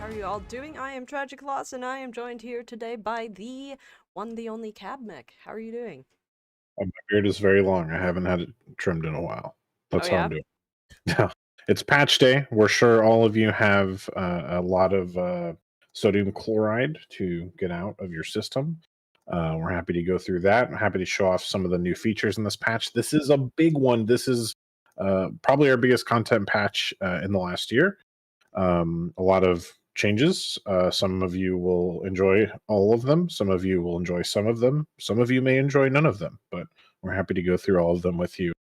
How are you all doing? I am Tragic Loss, and I am joined here today by the one, the only Cab Mech. How are you doing? My beard is very long. I haven't had it trimmed in a while. Oh That's how I'm yeah? doing. Yeah. It's patch day. We're sure all of you have a lot of sodium chloride to get out of your system. We're happy to go through that. I'm happy to show off some of the new features in this patch. This is a big one. This is probably our biggest content patch in the last year. A lot of changes. Some of you will enjoy all of them. Some of you will enjoy some of them. Some of you may enjoy none of them, but we're happy to go through all of them with you.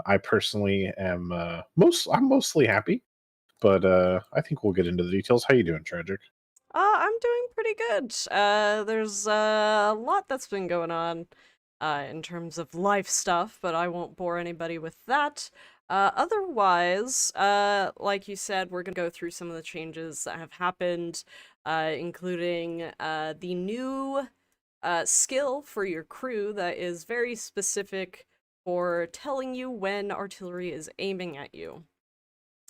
I personally am I'm mostly happy, but I think we'll get into the details. How you doing, Tragic? I'm doing pretty good. There's a lot that's been going on in terms of life stuff, but I won't bore anybody with that. Otherwise, like you said, we're gonna go through some of the changes that have happened, including the new skill for your crew that is very specific for telling you when artillery is aiming at you.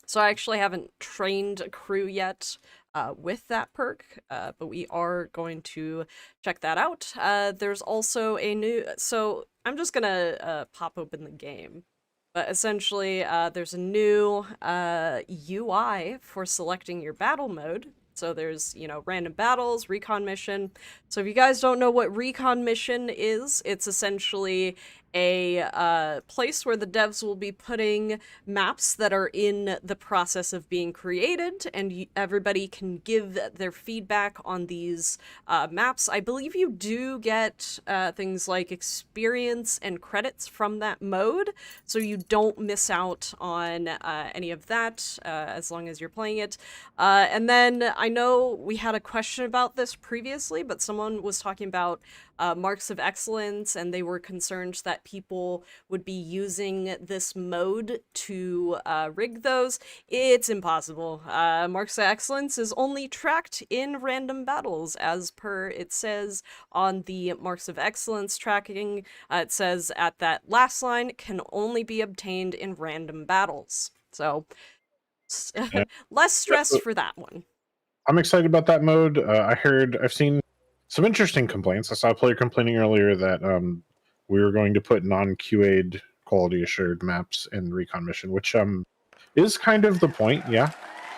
So I actually haven't trained a crew yet with that perk, but we are going to check that out. There's also a new, so I'm just gonna pop open the game. But essentially, there's a new UI for selecting your battle mode. So there's, random battles, recon mission. So if you guys don't know what recon mission is, it's essentially a place where the devs will be putting maps that are in the process of being created, and everybody can give their feedback on these maps. I believe you do get things like experience and credits from that mode, so you don't miss out on any of that as long as you're playing it. And then I know we had a question about this previously, but someone was talking about marks of excellence, and they were concerned that people would be using this mode to rig those. It's impossible. Marks of excellence is only tracked in random battles, as per it says on the marks of excellence tracking. It says at that last line, can only be obtained in random battles. So Yeah. less stress for that one. I'm excited about that mode. I've seen some interesting complaints. I saw a player complaining earlier that we were going to put non-QA'd quality assured maps in recon mission, which is kind of the point. Yeah.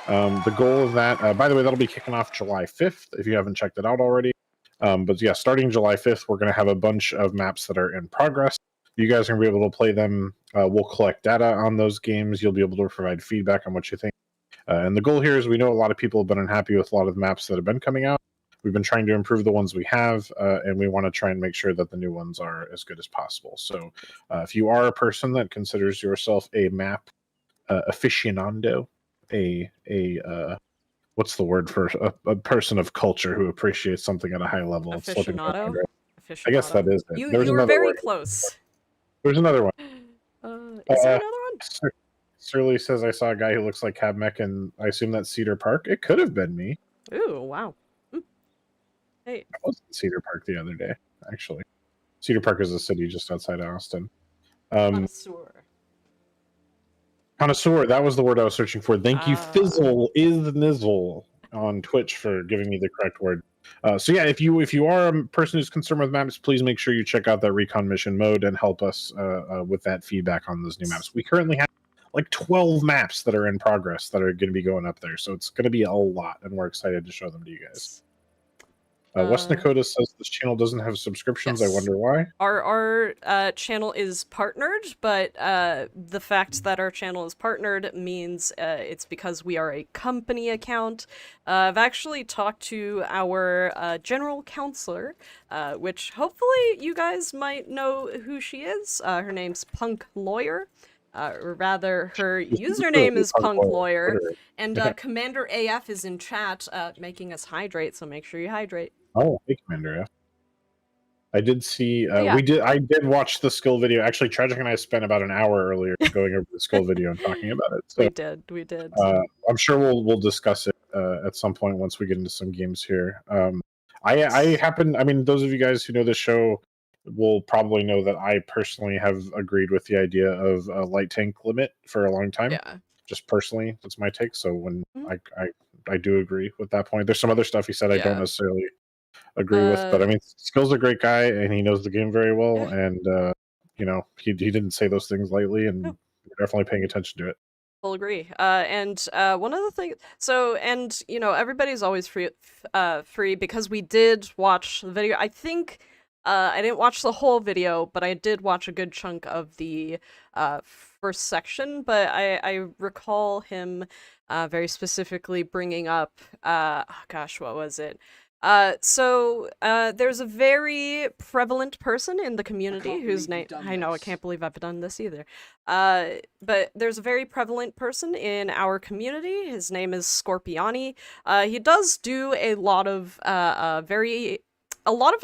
The goal of that, by the way, that'll be kicking off July 5th if you haven't checked it out already. But yeah, starting July 5th, we're going to have a bunch of maps that are in progress. You guys are going to be able to play them. We'll collect data on those games. You'll be able to provide feedback on what you think. And the goal here is we know a lot of people have been unhappy with a lot of the maps that have been coming out. We've been trying to improve the ones we have, and we want to try and make sure that the new ones are as good as possible. So if you are a person that considers yourself a map aficionado, what's the word for a person of culture who appreciates something at a high level? It's slipping my mind Aficionado? right. I guess that Aficionado. is it. You There's were another very word. close. There's another one. Is there Uh, another one? Surly says I saw a guy who looks like Cab Mech, and I assume that's Cedar Park. It could have been me. Ooh, wow. Hey. I was in Cedar Park the other day, actually. Cedar Park is a city just outside of Austin. Connoisseur. Connoisseur, that was the word I was searching for. Thank you, Fizzle is Nizzle on Twitch for giving me the correct word. So yeah, if you are a person who's concerned with maps, please make sure you check out that recon mission mode and help us with that feedback on those new maps. We currently have like 12 maps that are in progress that are going to be going up there, so it's going to be a lot, and we're excited to show them to you guys. West Dakota says this channel doesn't have subscriptions. Yes. I wonder why. Our channel is partnered, but the fact that our channel is partnered means it's because we are a company account. I've actually talked to our general counselor, which hopefully you guys might know who she is. Her name's Punk Lawyer. Or rather, her username is Punk Lawyer, and Commander AF is in chat, making us hydrate. So make sure you hydrate. Oh, hey, Commander F. I did see. Yeah. I did watch the skill video. Actually, Tragic and I spent about an hour earlier going over the skill video and talking about it. So, we did. I'm sure we'll discuss it at some point once we get into some games here. I happen. I mean, those of you guys who know the show will probably know that I personally have agreed with the idea of a light tank limit for a long time. Yeah. Just personally, that's my take. So when I I do agree with that point. There's some other stuff he said I don't Yeah. necessarily agree with, but I Uh, mean, Skill's a great guy and he knows the game very well, yeah, and he didn't say those things lightly, and no, we're definitely paying attention to it. full agree. And one of the things, so, and everybody's always free because we did watch the video. I think I didn't watch the whole video, but I did watch a good chunk of the first section. But I recall him very specifically bringing up, oh gosh, what was it? There's a very prevalent person in the community whose name, I know, I can't believe I've done this either. But there's a very prevalent person in our community. His name is Scorpiani. He does do a lot of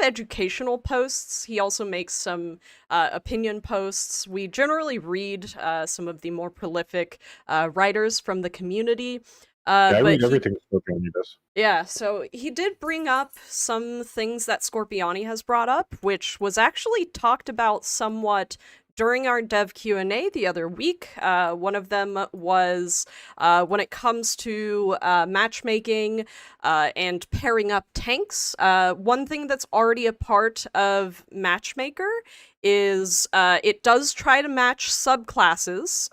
educational posts. He also makes some opinion posts. We generally read some of the more prolific writers from the community. Yeah, I But read he everything Scorpion does. Yeah, so he did bring up some things that Scorpiani has brought up, which was actually talked about somewhat during our dev Q&A the other week. One of them was when it comes to matchmaking and pairing up tanks. One thing that's already a part of Matchmaker is it does try to match subclasses.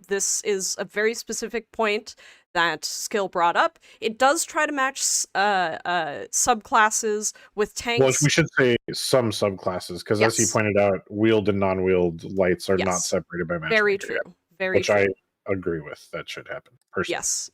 This is a very specific point that Skill brought up. It does try to match subclasses with Well, tanks. we should say some subclasses, because as he Yes. pointed out, wheeled and non-wheeled lights are not Yes. separated by Very matchmaker true. yet, Very which I true. agree with. That should happen personally. Yes.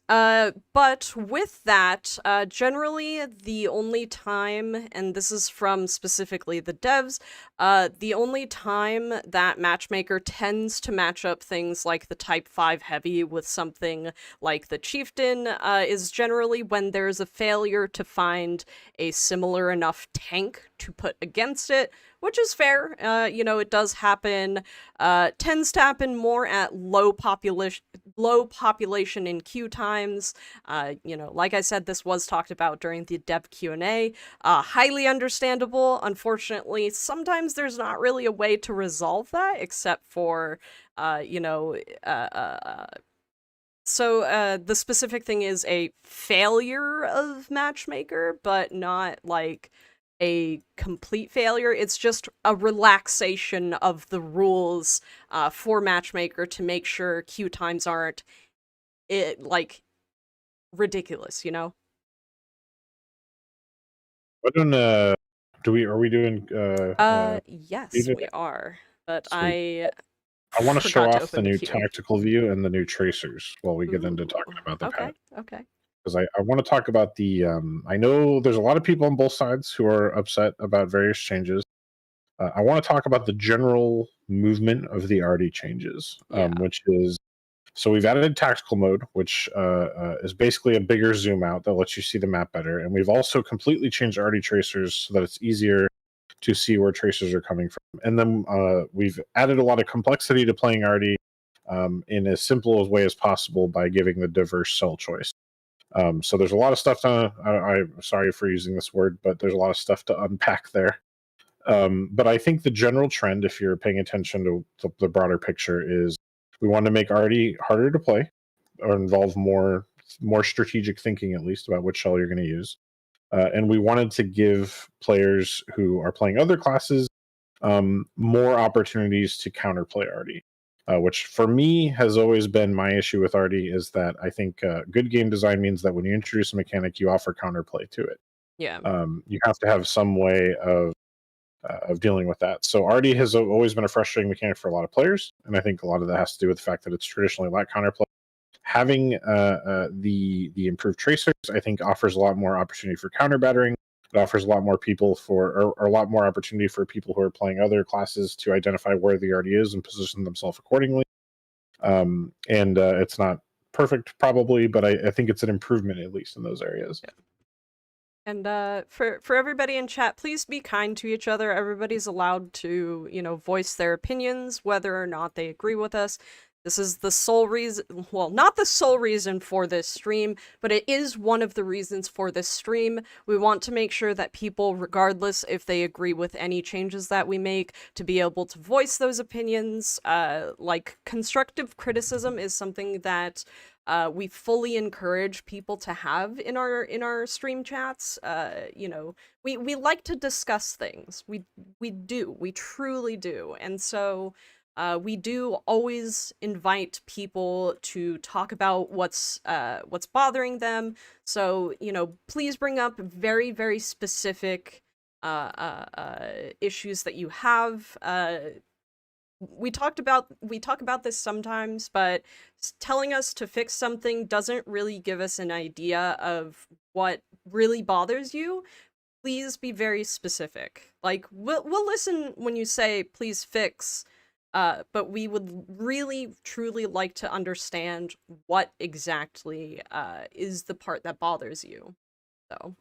But with that, generally the only time, and this is from specifically the devs, the only time that Matchmaker tends to match up things like the Type 5 Heavy with something like the Chieftain is generally when there's a failure to find a similar enough tank to put against it, which is fair. It does happen, tends to happen more at low population in queue times. Like I said, this was talked about during the dev Q&A. Highly understandable. Unfortunately, sometimes there's not really a way to resolve that except for, the specific thing is a failure of Matchmaker, but not like a complete failure. It's just a relaxation of the rules for Matchmaker to make sure queue times aren't ridiculous. What doing? Do we are we doing? Yes, Beta? we are. But Sweet. I I want to show forgot to off the open the new queue. tactical view and the new tracers while we get into Ooh. talking about the patch. Okay. Okay. Because I want to talk about the. I know there's a lot of people on both sides who are upset about various changes. I want to talk about the general movement of the RD changes, Yeah. which is, so we've added tactical mode, which is basically a bigger zoom out that lets you see the map better, and we've also completely changed RD tracers so that it's easier to see where tracers are coming from. And then we've added a lot of complexity to playing RD in as simple a way as possible by giving the diverse cell choice. So there's a lot of stuff to. I'm sorry for using this word, but there's a lot of stuff to unpack there. But I think the general trend, if you're paying attention to the broader picture, is we want to make RD harder to play or involve more strategic thinking, at least, about which shell you're going to use. And we wanted to give players who are playing other classes more opportunities to counterplay RD. Which for me has always been my issue with RD, is that I think good game design means that when you introduce a mechanic, you offer counterplay to it. Yeah. You have to have some way of dealing with that. So RD has always been a frustrating mechanic for a lot of players, and I think a lot of that has to do with the fact that it's traditionally lacked counterplay. Having the improved tracers, I think, offers a lot more opportunity for counter battering. It offers a lot more or a lot more opportunity for people who are playing other classes to identify where the RD is and position themselves accordingly. And it's not perfect, probably, but I think it's an improvement, at least in those areas. Yeah. And for everybody in chat, please be kind to each other. Everybody's allowed to, voice their opinions, whether or not they agree with us. This is the sole reason, well, not the sole reason for this stream, but it is one of the reasons for this stream. We want to make sure that people, regardless if they agree with any changes that we make, to be able to voice those opinions. Like, constructive criticism is something that we fully encourage people to have in our stream chats. You know, we like to discuss things. We truly do, and so. We do always invite people to talk about what's bothering them. So, you know, please bring up very, very specific issues that you have. We talk about this sometimes, but telling us to fix something doesn't really give us an idea of what really bothers you. Please be very specific. Like, we'll listen when you say please fix, but we would really truly like to understand what exactly is the part that bothers you. So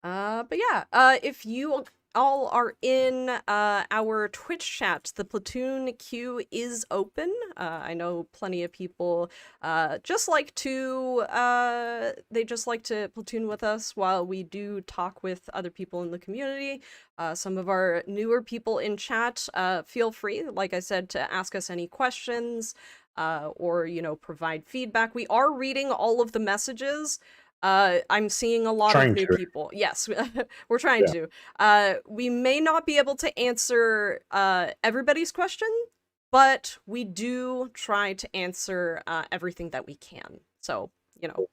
but yeah, if you all are in our Twitch chat, the Platoon queue is open. I know plenty of people just like to platoon with us while we do talk with other people in the community. Some of our newer people in chat, feel free, like I said, to ask us any questions or, you know, provide feedback. We are reading all of the messages. I'm seeing a lot of Trying new to. people. Yes, we're trying Yeah. to. We may not be able to answer everybody's question, but we do try to answer everything that we can. So, you know.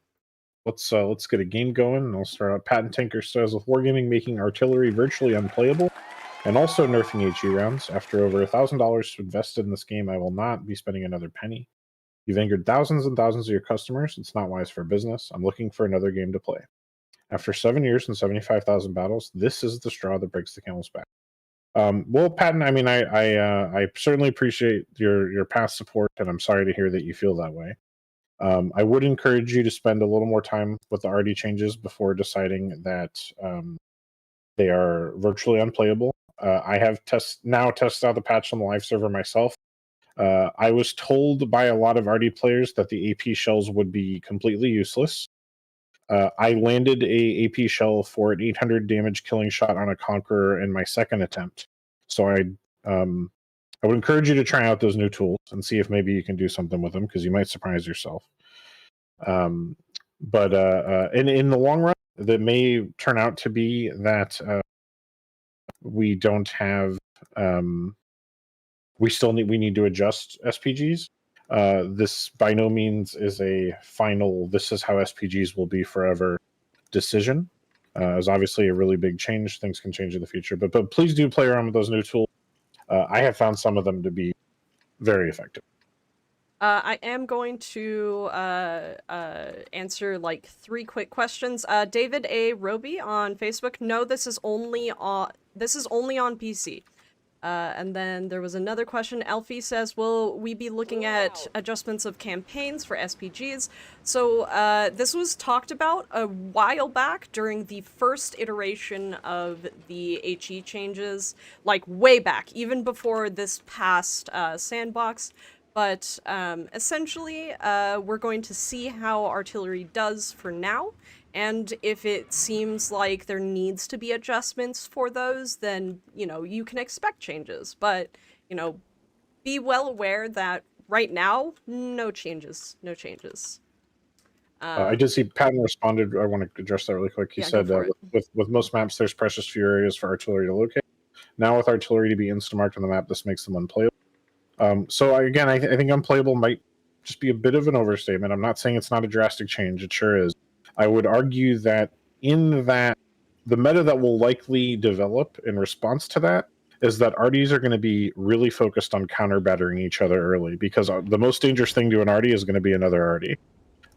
Let's get a game going. I'll start out. Patent Tinker says with wargaming making artillery virtually unplayable, and also nerfing HE rounds. After over $1,000 invested in this game, I will not be spending another penny. You've angered thousands and thousands of your customers. It's not wise for business. I'm looking for another game to play. After 7 years and 75,000 battles, this is the straw that breaks the camel's back. Well, Patton, I mean, I certainly appreciate your past support, and I'm sorry to hear that you feel that way. I would encourage you to spend a little more time with the RD changes before deciding that they are virtually unplayable. I have tested out the patch on the live server myself. I was told by a lot of RD players that the AP shells would be completely useless. I landed a AP shell for an 800 damage killing shot on a Conqueror in my second attempt. So I would encourage you to try out those new tools and see if maybe you can do something with them, because you might surprise yourself. But in the long run, that may turn out to be that we don't have. We need to adjust SPGs. This by no means is a final. This is how SPGs will be forever decision. Is obviously a really big change. Things can change in the future, but please do play around with those new tools. I have found some of them to be very effective. I am going to answer like 3 quick questions. David A. Roby on Facebook. No, this is only on PC. And then there was another question. Elfie says, will we be looking at adjustments of campaigns for SPGs? So this was talked about a while back during the first iteration of the HE changes, like way back, even before this past sandbox. But essentially, we're going to see how artillery does for now. And if it seems like there needs to be adjustments for those, then, you know, you can expect changes. But, you know, be well aware that right now, no changes. No changes. I did see Patton responded. I want to address that really quick. He said, with most maps, there's precious few areas for artillery to locate. Now with artillery to be insta-marked on the map, this makes them unplayable. So again, I think unplayable might just be a bit of an overstatement. I'm not saying it's not a drastic change. It sure is. I would argue that the meta that will likely develop in response to that is that RDs are going to be really focused on counter battering each other early, because the most dangerous thing to an RD is going to be another RD.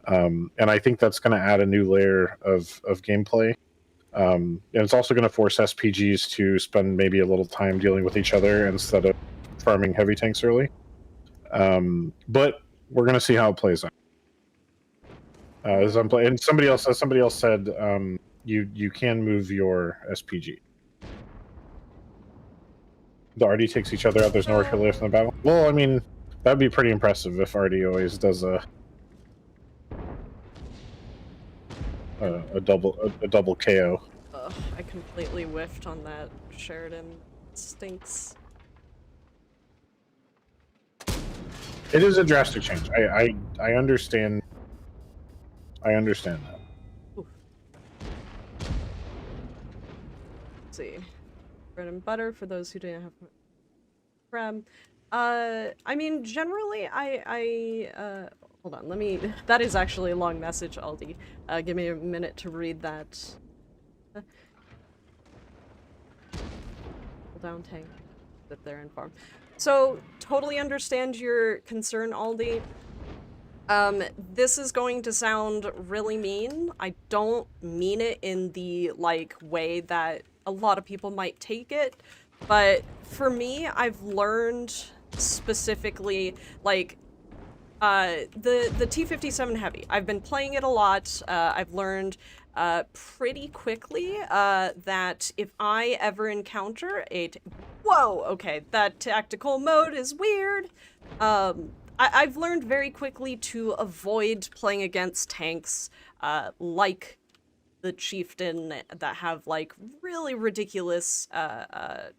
And I think that's going to add a new layer of gameplay. And it's also going to force SPGs to spend maybe a little time dealing with each other instead of farming heavy tanks early. But we're going to see how it plays out. And somebody else said you can move your SPG. The RD takes each other out. There's nowhere to live in the battle. Well, I mean, That'd be pretty impressive if Artie always does a double KO. Ugh, I completely whiffed on that Sheridan. Stinks. It is a drastic change. I understand. I understand that. Oof. Let's see. Bread and butter for those who didn't have crab. I mean, generally, hold on, let me, that is actually a long message, Aldi. Give me a minute to read that. Hold down tank. Sit there and farm. So, totally understand your concern, Aldi. This is going to sound really mean. I don't mean it in the, like, way that a lot of people might take it, but for me, I've learned specifically, like, the T-57 Heavy. I've been playing it a lot. I've learned pretty quickly that if I ever encounter whoa, okay, that tactical mode is weird. I've learned very quickly to avoid playing against tanks like the Chieftain that have, like, really ridiculous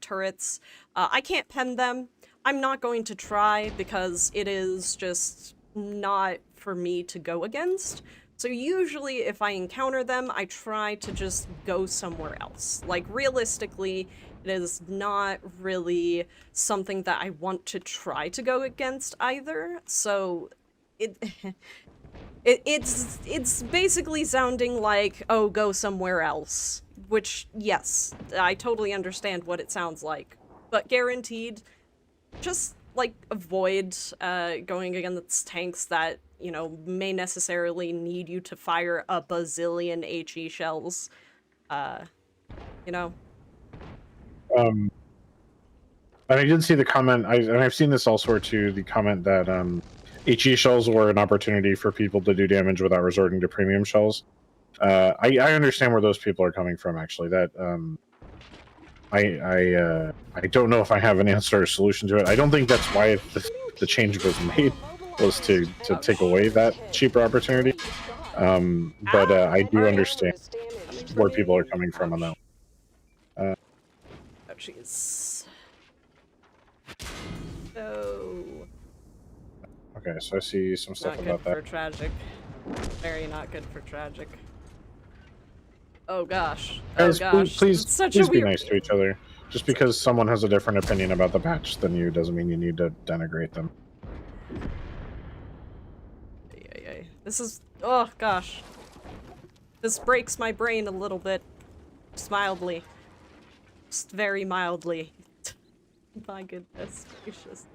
turrets. I can't pen them. I'm not going to try because it is just not for me to go against. So usually if I encounter them, I try to just go somewhere else. Like, realistically, it is not really something that I want to try to go against either. So it's basically sounding like, oh, go somewhere else. Which, yes, I totally understand what it sounds like. But guaranteed, just, like, avoid going against tanks that, you know, may necessarily need you to fire a bazillion HE shells. You know? And I did see the comment, and I've seen this elsewhere too, the comment that HE shells were an opportunity for people to do damage without resorting to premium shells. I understand where those people are coming from, actually. That I don't know if I have an answer or solution to it. I don't think that's why the change was made, was to take away that cheaper opportunity. But I do understand where people are coming from on that. Oh, jeez. Oh. Okay, so I see some stuff Not about good that. for tragic. Very not good for tragic. Oh gosh. Oh Guys, gosh. please It's such be a weird... nice to each other. Just because someone has a different opinion about the patch than you doesn't mean you need to denigrate them. This is... oh gosh. This breaks my brain a little bit. Just mildly. Just very mildly. My goodness gracious.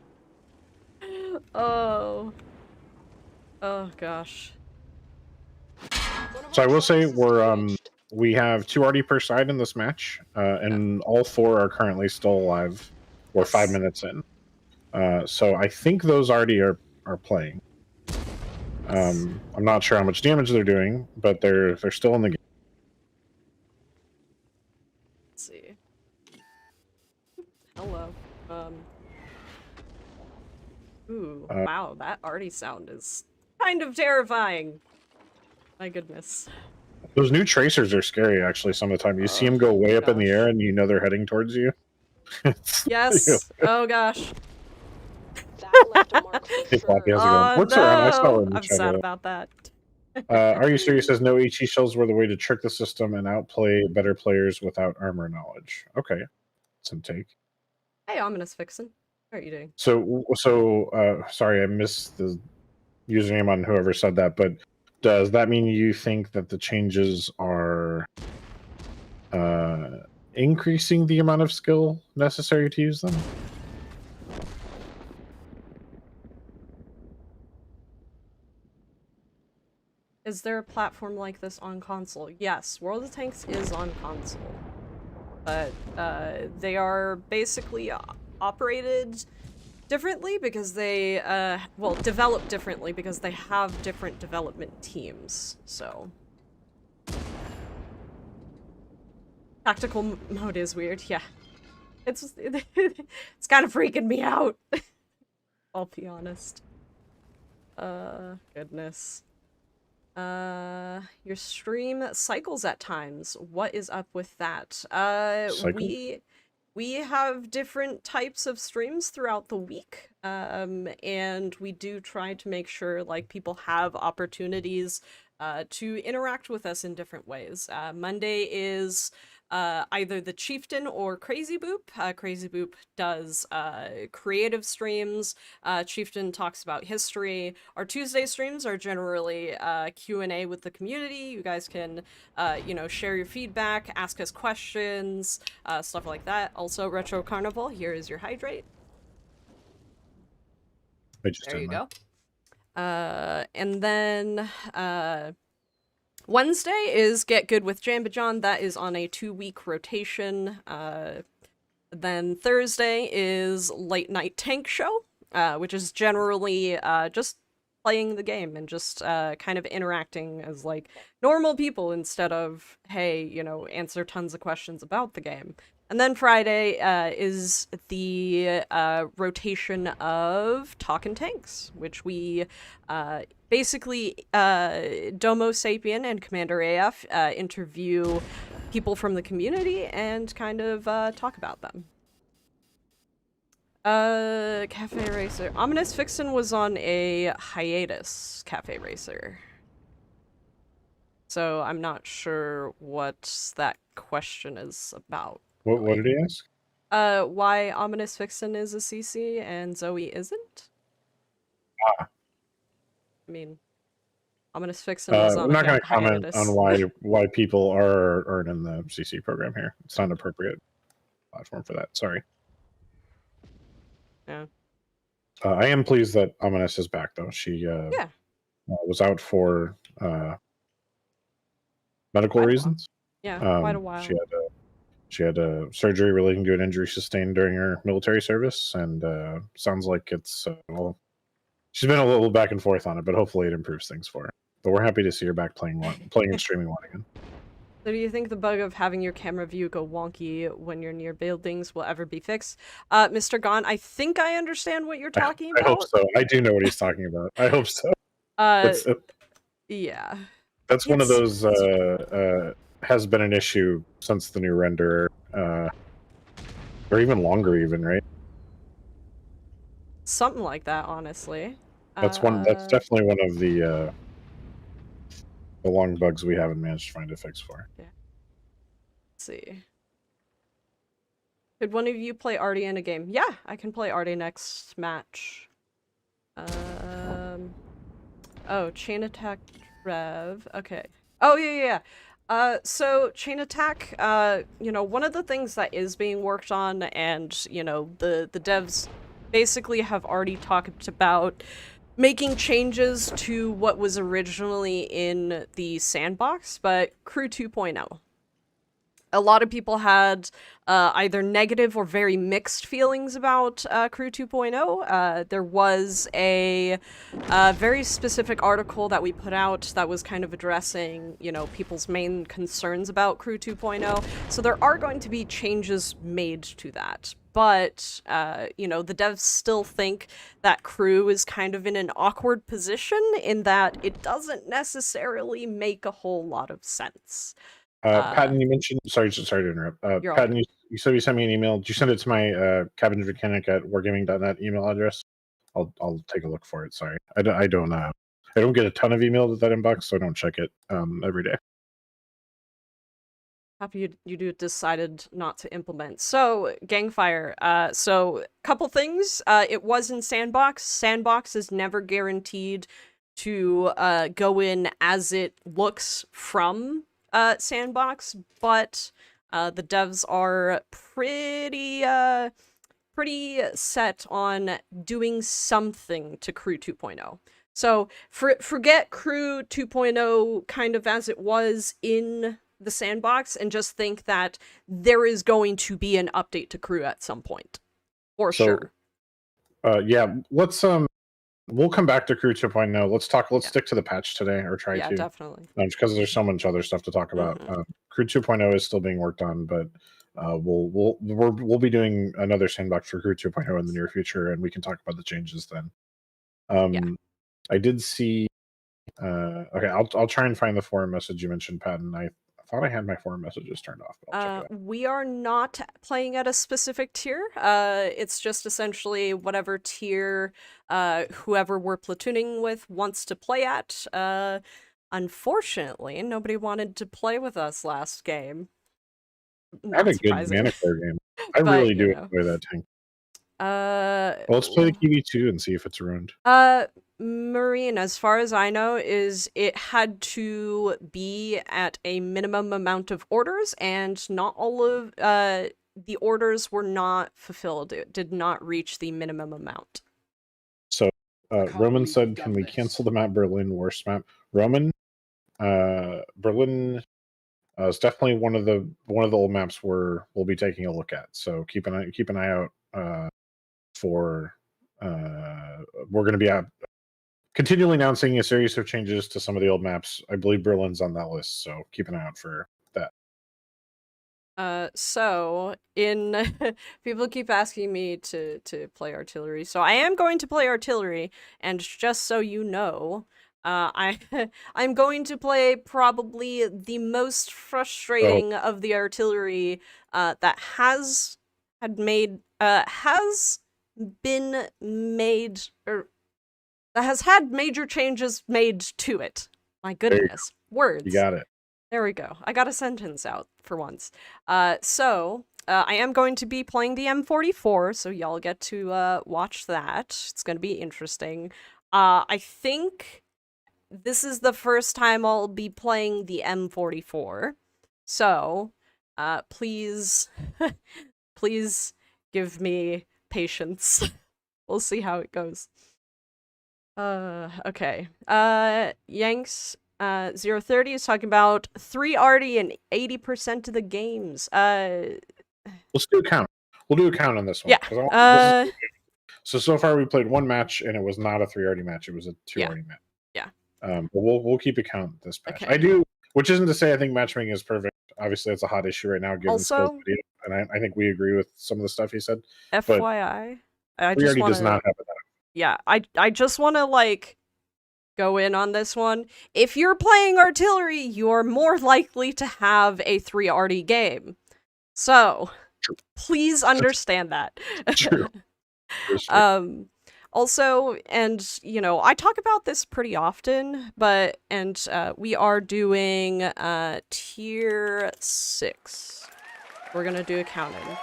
Oh. Oh gosh. So I will say we have 2 RD per side in this match, and all 4 are currently still alive. We're 5 minutes in. So I think those already are playing. I'm not sure how much damage they're doing, but they're still in the game. Let's see. Hello. Ooh, wow, that arty sound is kind of terrifying. My goodness. Those new tracers are scary, actually, some of the time. You see them go way up in the air, and you know they're heading towards you. Yes. Oh gosh. That left a mark for Hey, sure. Floppy, how's it going? Works around. I saw it in the I'm chat. sad about that. Are you serious? Says no HE shells were the way to trick the system and outplay better players without armor knowledge. Okay, some take. Hey, Ominous Vixen. How are you doing? So, sorry, I missed the username on whoever said that, but does that mean you think that the changes are increasing the amount of skill necessary to use them? Is there a platform like this on console? Yes, World of Tanks is on console. But they are basically operated differently because they, well, developed differently because they have different development teams, so. Tactical mode is weird, yeah. It's kind of freaking me out. I'll be honest. Goodness. Your stream cycles at times. What is up with that? Cycle? We have different types of streams throughout the week, and we do try to make sure like people have opportunities to interact with us in different ways. Monday is either the Chieftain or Crazy Boop. Crazy Boop does creative streams. Chieftain talks about history. Our Tuesday streams are generally Q&A with the community. You guys can, share your feedback, ask us questions, stuff like that. Also, Retro Carnival, here is your hydrate. There you go. And then Wednesday is Get Good with Jambajon. That is on a 2-week rotation. Then Thursday is Late Night Tank Show, which is generally just playing the game and just kind of interacting as like normal people instead of, hey, answer tons of questions about the game. And then Friday is the rotation of Talkin' Tanks, which we basically Domo Sapien and Commander AF interview people from the community and kind of talk about them. Cafe Racer. Ominous Vixen was on a hiatus, Cafe Racer. So I'm not sure what that question is about. What did he ask? Why Ominous Vixen is a CC and Zoe isn't? Ah. I mean, Ominous Vixen is on I'm not going to hiatus. comment on why people aren't in the CC program here. It's not an appropriate platform for that. Sorry. Yeah. I am pleased that Ominous is back, though. She was out for medical reasons. Yeah, quite a while. She had a surgery relating to an injury sustained during her military service, and sounds like it's she's been a little back and forth on it, but hopefully it improves things for her. But we're happy to see her back playing and streaming one again. So do you think the bug of having your camera view go wonky when you're near buildings will ever be fixed? Mr. Gon, I think I understand what you're talking about. I hope so. I do know what he's talking about. I hope so. Yeah. That's one of those has been an issue since the new renderer, or even longer, right? Something like that, honestly. That's definitely one of the long bugs we haven't managed to find a fix for. Yeah. Let's see. Could one of you play Artie in a game? Yeah, I can play Artie next match. Oh, Chain Attack Rev. Okay. Oh, yeah. So Chain Attack, one of the things that is being worked on, and, the devs basically have already talked about making changes to what was originally in the sandbox, but Crew 2.0. A lot of people had either negative or very mixed feelings about Crew 2.0. There was a very specific article that we put out that was kind of addressing, people's main concerns about Crew 2.0. So there are going to be changes made to that. But, the devs still think that Crew is kind of in an awkward position in that it doesn't necessarily make a whole lot of sense. Patton, you mentioned. Sorry to interrupt. Patton, you said you sent me an email. Did you send it to my cabinmechanic@wargaming.net email address? I'll take a look for it. Sorry, I don't get a ton of emails at that inbox, so I don't check it every day. Happy you decided not to implement. So, Gangfire, so couple things. It was in Sandbox. Sandbox is never guaranteed to go in as it looks from Sandbox, but the devs are pretty set on doing something to Crew 2.0. So, forget Crew 2.0 kind of as it was in the sandbox and just think that there is going to be an update to Crew at some point. For sure. Yeah, let's we'll come back to Crew 2.0. Let's stick to the patch today, or try to. Yeah, definitely. Because there's so much other stuff to talk about. Crew 2.0 is still being worked on, but we'll be doing another sandbox for Crew 2.0 in the near future, and we can talk about the changes then. I did see. Okay, I'll try and find the forum message you mentioned, Patton. I thought I had my forum messages turned off, but I'll check it out. We are not playing at a specific tier. It's just essentially whatever tier whoever we're platooning with wants to play at. Unfortunately, nobody wanted to play with us last game. I had Not a good surprising. Manicore game. I But, really you do know. enjoy that tank. Well, let's play the QV2 and see if it's ruined. Marine, as far as I know, is it had to be at a minimum amount of orders, and not all of the orders were not fulfilled. It did not reach the minimum amount. So Roman said, "Can we cancel the map Berlin worst map?" Roman, Berlin is definitely one of the old maps we'll be taking a look at. So keep an eye out for. We're going to be continually announcing a series of changes to some of the old maps. I believe Berlin's on that list, so keep an eye out for that. So in people keep asking me to play artillery, so I am going to play artillery, and just so you know, I'm going to play probably the most frustrating of the artillery that has been made, or that has had major changes made to it. My goodness, words. You got it. There we go. I got a sentence out for once. So I am going to be playing the M44, so y'all get to watch that. It's going to be interesting. I think this is the first time I'll be playing the M44. So please, please give me patience. We'll see how it goes. Okay. Yanks 030 is talking about 3 arty and 80% of the games. Let's do a count. We'll do a count on this one. Yeah. So far we played one match and it was not a 3 arty match. It was a 2 arty match. Yeah. But we'll keep a count this patch. Okay. I do, which isn't to say I think matchmaking is perfect. Obviously, it's a hot issue right now given also, Skill's video, and I think we agree with some of the stuff he said. FYI, I just just want does not have it. Yeah, I just want to like go in on this one. If you're playing artillery, you're more likely to have a 3 arty game. So, please understand that. True. Also, and you know, I talk about this pretty often, but we are doing tier 6. We're gonna do a count-in.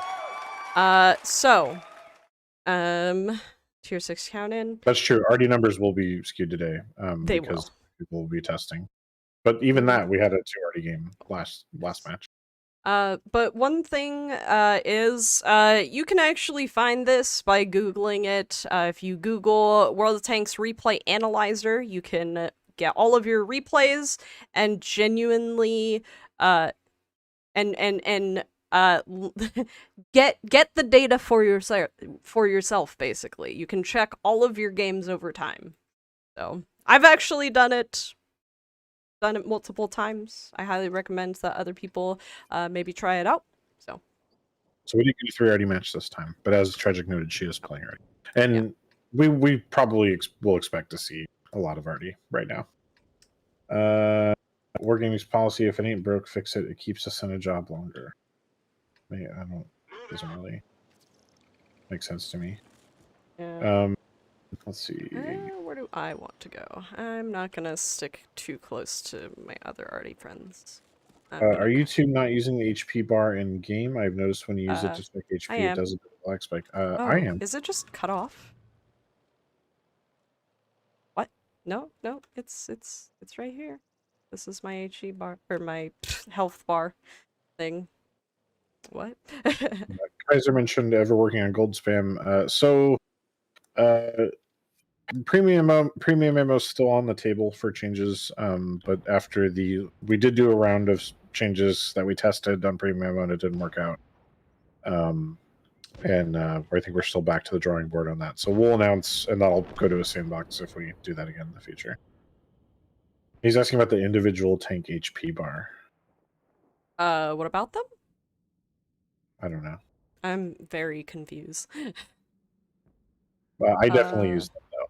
Tier 6 count-in. That's true. RD numbers will be skewed today. Because people will be testing. But even that, we had a 2 RD game last match. But one thing is you can actually find this by Googling it. If you Google World of Tanks Replay Analyzer, you can get all of your replays and genuinely get the data for yourself, basically. You can check all of your games over time. So I've actually done it multiple times. I highly recommend that other people maybe try it out. So we didn't get a 3 RD match this time, but as Tragic noted, she is playing RD. And we probably will expect to see a lot of RD right now. Wargaming's policy, if it ain't broke, fix it. It keeps us in a job longer. Doesn't really make sense to me. Yeah. Let's see. Where do I want to go? I'm not gonna stick too close to my other arty friends. Are you two not using the HP bar in game? I've noticed when you use it to check HP, it does a black spike. I am. Is it just cut off? What? No, it's right here. This is my HE bar, or my health bar thing. What? Kaiser mentioned ever working on gold spam. Premium ammo is still on the table for changes, but after we did do a round of changes that we tested on premium ammo and it didn't work out. And I think we're still back to the drawing board on that. So we'll announce, and that'll go to a sandbox if we do that again in the future. He's asking about the individual tank HP bar. What about them? I don't know. I'm very confused. I definitely use them though.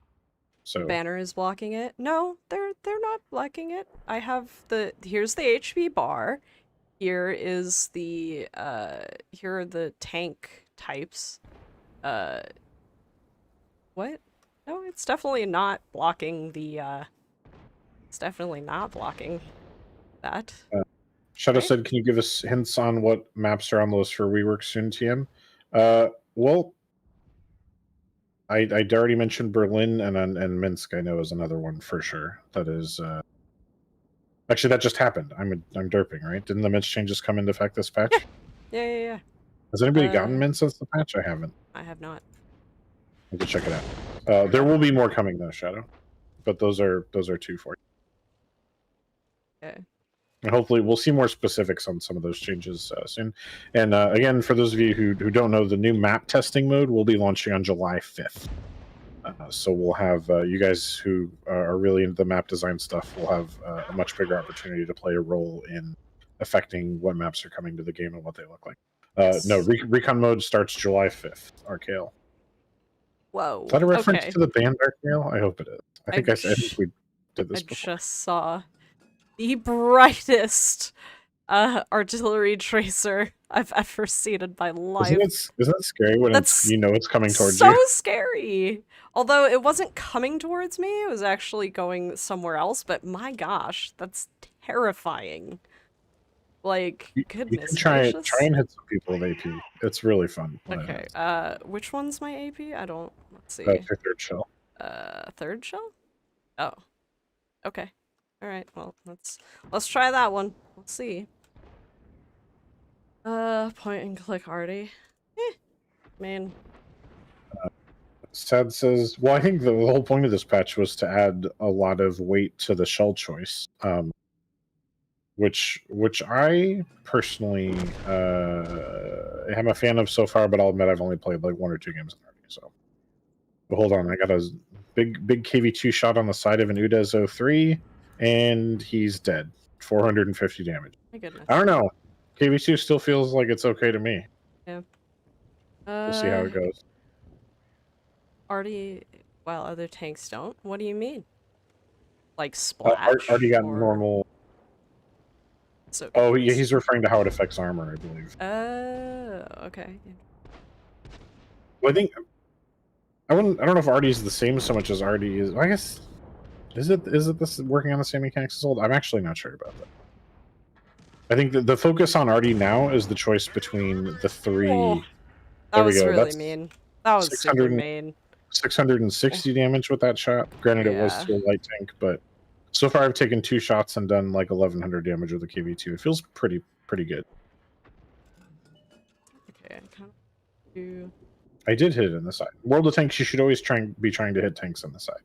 So Banner is blocking it. No, they're not blocking it. I have here's the HP bar. Here is the here are the tank types. Uh what? No, it's definitely not blocking the it's definitely not blocking that. Shadow Right? said, "Can you give us hints on what maps are on the list for rework soon, TM?" Well, I already mentioned Berlin and Minsk. I know is another one for sure. That is actually that just happened. I'm derping, right? Didn't the Minsk changes come into effect this patch? Yeah. Has anybody Uh gotten Minsk since the patch? I haven't. I have not. I have to check it out. There will be more coming though, Shadow. But those are two for you. Okay. And hopefully we'll see more specifics on some of those changes soon. And again, for those of you who don't know, the new map testing mode will be launching on July 5th. So we'll have you guys who are really into the map design stuff will have a much bigger opportunity to play a role in affecting what maps are coming to the game and what they look like. No, Recon mode starts July 5th, RKL. Whoa. Is that a reference Okay. to the band RKL? I hope it is. I think we did this I before. just saw the brightest artillery tracer I've ever seen in my life. Isn't it scary when That's it's coming towards so you? scary. Although it wasn't coming towards me, it was actually going somewhere else, but my gosh, that's terrifying. Like, You goodness can try gracious. and hit some people with AP. It's really fun when it Okay, happens. which one's my AP? I don't, let's see. That's your third shell. Third shell? Oh, okay. Alright, well, let's try that one. Let's see. Point and click arty. I mean, Sad says, well, I think the whole point of this patch was to add a lot of weight to the shell choice, which I personally am a fan of so far. But I'll admit I've only played like 1 or 2 games already. So, but hold on, I got a big KV2 shot on the side of an Udez 03, and he's dead. 450 damage. my goodness. I don't know. KV2 still feels like it's okay to me. Yeah. We'll see how it goes. Arty, while other tanks don't? What do you mean? Like splash? Already got or... normal. So Oh, yeah, he's referring to how it affects armor, I believe. okay. Well, I think I don't know if Artie is the same so much as Artie is. I guess is it this working on the same mechanics as old? I'm actually not sure about that. I think the focus on Artie now is the choice between the 3. Oh, that there we was go. really That's mean. That was super mean. 660 damage with that shot. Granted, it was to a light tank, but so far I've taken 2 shots and done like 1100 damage with the KV2. It feels pretty good. Okay, I kind of do. I did hit it in the side. World of Tanks, you should always be trying to hit tanks on the side.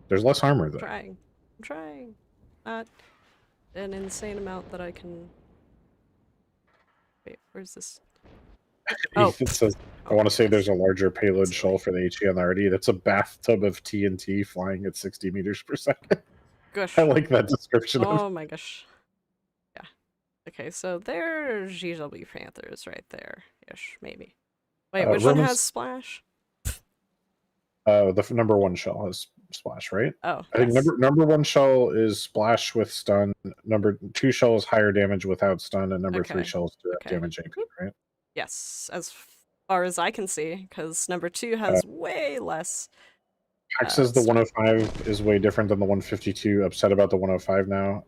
There's less armor though. I'm trying. Not an insane amount that I can. Wait, where's this? Oh. It says, I want to say there's a larger payload shell for the HE on the RD. That's a bathtub of TNT flying at 60 meters per second. Gosh. I like that description. Oh my gosh. Yeah. Okay, so there's GW Panthers right there. Ish, maybe. Wait, which one has splash? The number 1 shell has splash, right? Oh, I think number 1 shell is splash with stun. Number 2 shell is higher damage without stun, and number 3 shell is direct damage AP, right? Yes, as far as I can see, because number 2 has way less. Hack says the 105 is way different than the 152. Upset about the 105 now.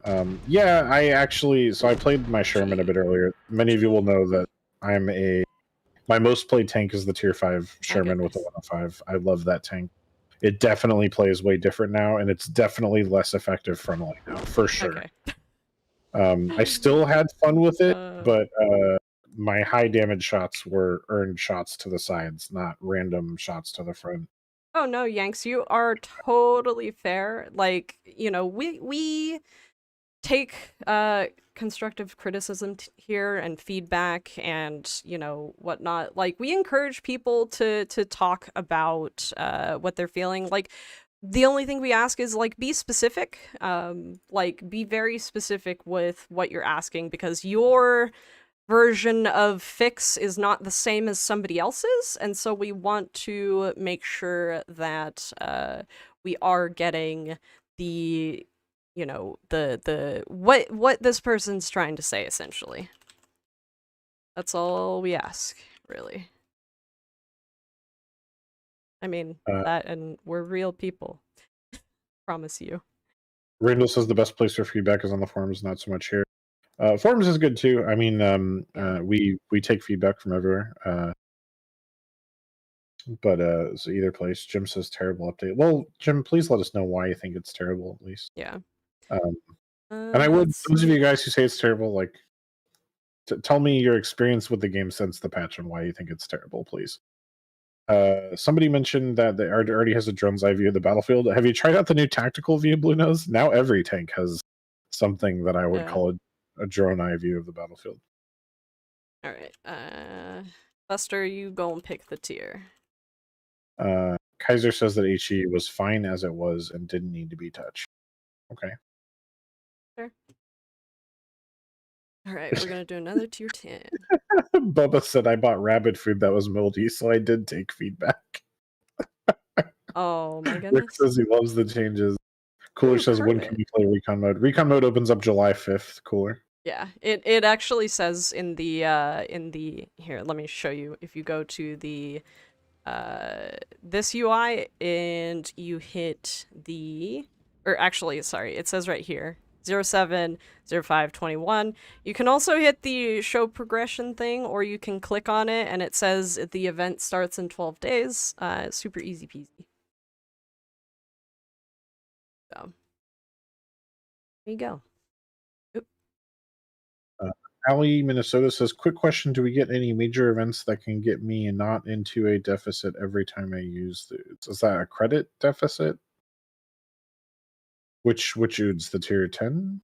Yeah, I played my Sherman a bit earlier. Many of you will know that my most played tank is the tier 5 Sherman with the 105. I love that tank. It definitely plays way different now, and it's definitely less effective frontally now, for sure. I still had fun with it, but my high damage shots were earned shots to the sides, not random shots to the front. Oh no, Yanks, you are totally fair. Like, you know, we take constructive criticism here and feedback and, you know, whatnot. Like, we encourage people to talk about what they're feeling. Like, the only thing we ask is, like, be specific. Like, be very specific with what you're asking, because your version of fix is not the same as somebody else's, and so we want to make sure that we are getting the, you know, the what this person's trying to say, essentially. That's all we ask, really. I mean, that, and we're real people. Promise you. Randall says the best place for feedback is on the forums, not so much here. Forums is good too. I mean, we take feedback from everywhere. But so either place. Jim says terrible update. Well, Jim, please let us know why you think it's terrible, at least. Yeah. And I would, those of you guys who say it's terrible, like, tell me your experience with the game since the patch and why you think it's terrible, please. Somebody mentioned that it already has a drone's eye view of the battlefield. Have you tried out the new tactical view, Blue Nose? Now every tank has something that I would call a drone eye view of the battlefield. All right. Buster, you go and pick the tier. Kaiser says that HE was fine as it was and didn't need to be touched. Okay. Sure. All right, we're gonna do another tier 10. Bubba said I bought rabbit food that was moldy, so I did take feedback. Oh my Rick goodness. says he loves the changes. Cooler says when can we play recon mode? Recon mode opens up July 5th. Cooler. Yeah, it actually says in the here, let me show you. If you go to the this UI and you hit the, or actually, sorry, it says right here 07/05/21. You can also hit the show progression thing, or you can click on it and it says the event starts in 12 days. Super easy peasy. So there you go. Allie, Minnesota says, quick question. Do we get any major events that can get me not into a deficit every time I use the UDs? Is that a credit deficit? Which UDs? The tier 10?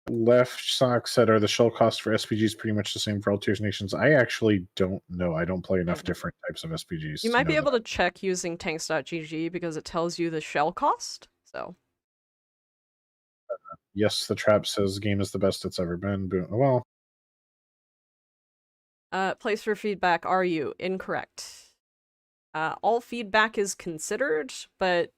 Left Sock said, are the shell costs for SPGs pretty much the same for all tiers nations? I actually don't know. I don't play enough different types of SPGs. You might be able to check using tanks.gg because it tells you the shell cost. So. Yes, the trap says game is the best it's ever been. Well. Place for feedback, are you? Incorrect. All feedback is considered, but,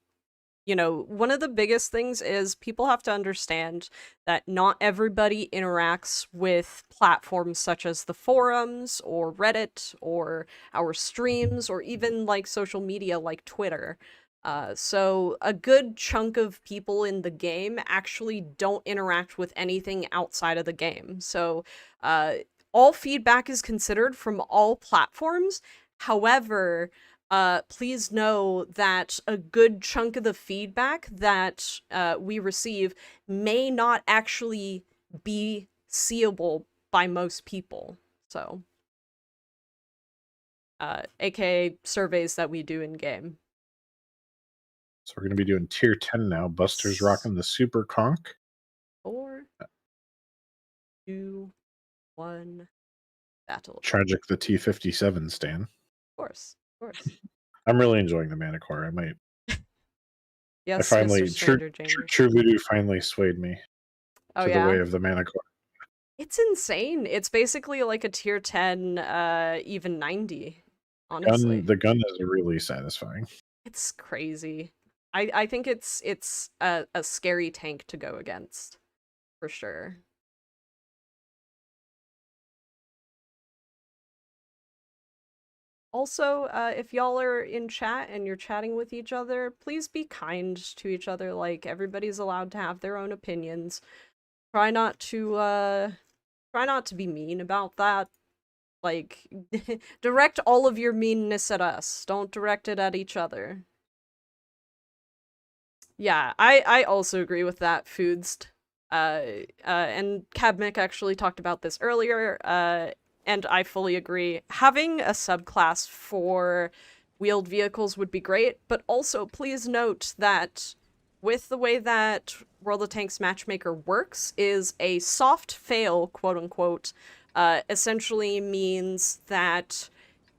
you know, one of the biggest things is people have to understand that not everybody interacts with platforms such as the forums or Reddit or our streams or even like social media like Twitter. So a good chunk of people in the game actually don't interact with anything outside of the game. So all feedback is considered from all platforms. However, please know that a good chunk of the feedback that we receive may not actually be seeable by most people. So, aka surveys that we do in game. So we're going to be doing tier 10 now. Buster's rocking the Super Conch. 4, 2, 1, battle. Tragic the T-57 Stan. Of course, of course. I'm really enjoying the Manicore. I might. Yes, I finally, Mr. True Voodoo finally swayed me to the way of the Manicore. It's insane. It's basically like a tier 10, even 90, honestly. The gun is really satisfying. It's crazy. I think it's a scary tank to go against, for sure. Also, if y'all are in chat and you're chatting with each other, please be kind to each other. Like, everybody's allowed to have their own opinions. Try not to be mean about that. Like, direct all of your meanness at us. Don't direct it at each other. Yeah, I also agree with that, Foods. And Cabmick actually talked about this earlier, and I fully agree. Having a subclass for wheeled vehicles would be great, but also please note that with the way that World of Tanks Matchmaker works is a soft fail, quote-unquote, essentially means that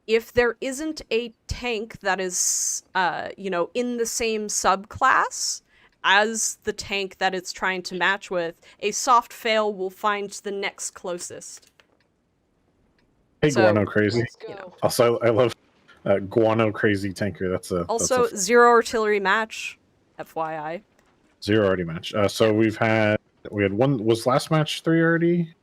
if there isn't a tank that is, you know, in the same subclass as the tank that it's trying to match with, a soft fail will find the next closest. Hey, So, Guano Crazy. Let's go. you know. Also, I love Guano Crazy Tanker. That's a Also, that's zero artillery match, FYI. a zero already match. So we had one. Was last match 3 already?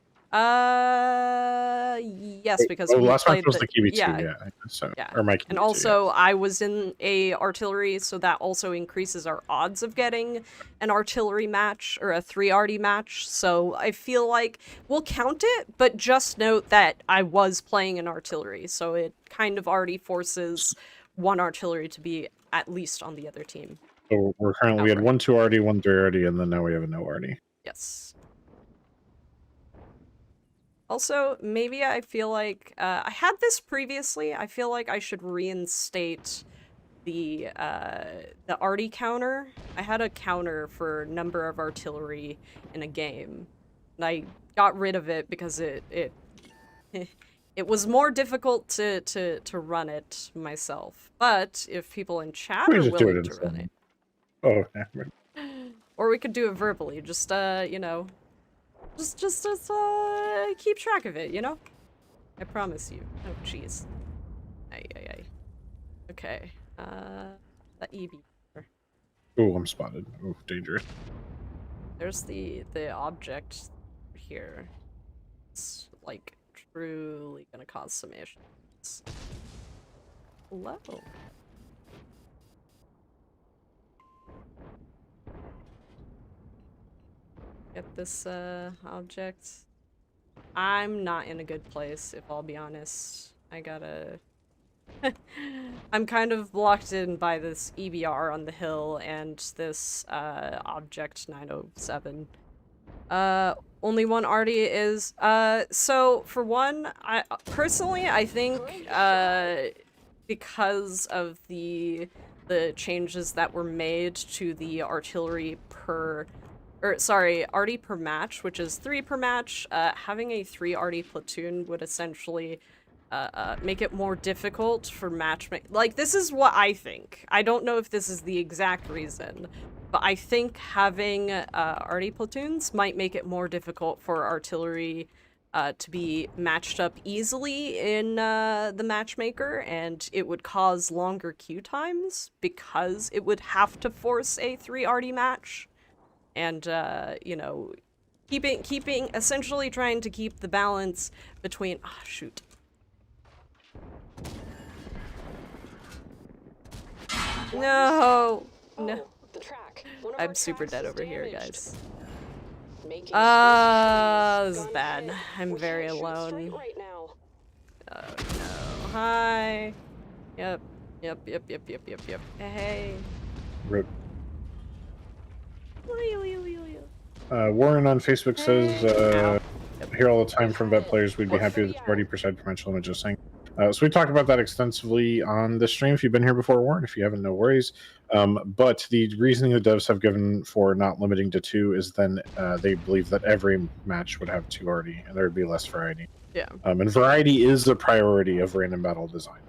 Yes, because we last match played was the the QB2. yeah, Yeah. So yeah. or my QB2, And also, I was in a artillery, so that also increases our odds of getting an artillery match or a 3RD match. So I feel like we'll count it, but just note that I was playing an artillery, so it kind of already forces one artillery to be at least on the other team. So we had Outright. 1 2RD, 1 3RD, and then now we have a no RD. Yes. Also, maybe I feel like I had this previously. I feel like I should reinstate the arty counter. I had a counter for number of artillery in a game, and I got rid of it because it it was more difficult to run it myself. But if people in chat We are just do willing it to run it, Oh, yeah. or we could do it verbally, just you know, just keep track of it, you know? I promise you. Oh, jeez. Ay, ay, ay. Okay. The EV. Oh, I'm spotted. Oh, dangerous. There's the object here. It's, like, truly gonna cause some issues. Hello. Get this, object. I'm not in a good place, if I'll be honest. I gotta... I'm kind of blocked in by this EBR on the hill and this, object 907. Only one arty is, so, for one, personally, I think, because of the changes that were made to the artillery per... arty per match, which is 3 per match, having a 3 arty platoon would essentially make it more difficult for matchmaking. Like, this is what I think. I don't know if this is the exact reason, but I think having arty platoons might make it more difficult for artillery to be matched up easily in the matchmaker, and it would cause longer queue times because it would have to force a 3 arty match. And, you know, keeping, essentially trying to keep the balance between, ah, shoot. No! No. Oh, the track. One of our I'm super tracks dead is over here, damaged. guys. Making This is Gun bad. ahead. I'm We very can't shoot alone. straight right now. Oh, no. Hi. Yep. Yep. Hey. Rip. Hey. Warren on Facebook says, Ow. I hear all the time from vet players, we'd be happy with the 40% prevention limit, just saying. So we talked about that extensively on the stream. If you've been here before, Warren, if you haven't, no worries. But the reasoning the devs have given for not limiting to 2 is then they believe that every match would have 2 already, and there would be less variety. Yeah. And variety is a priority of random battle design.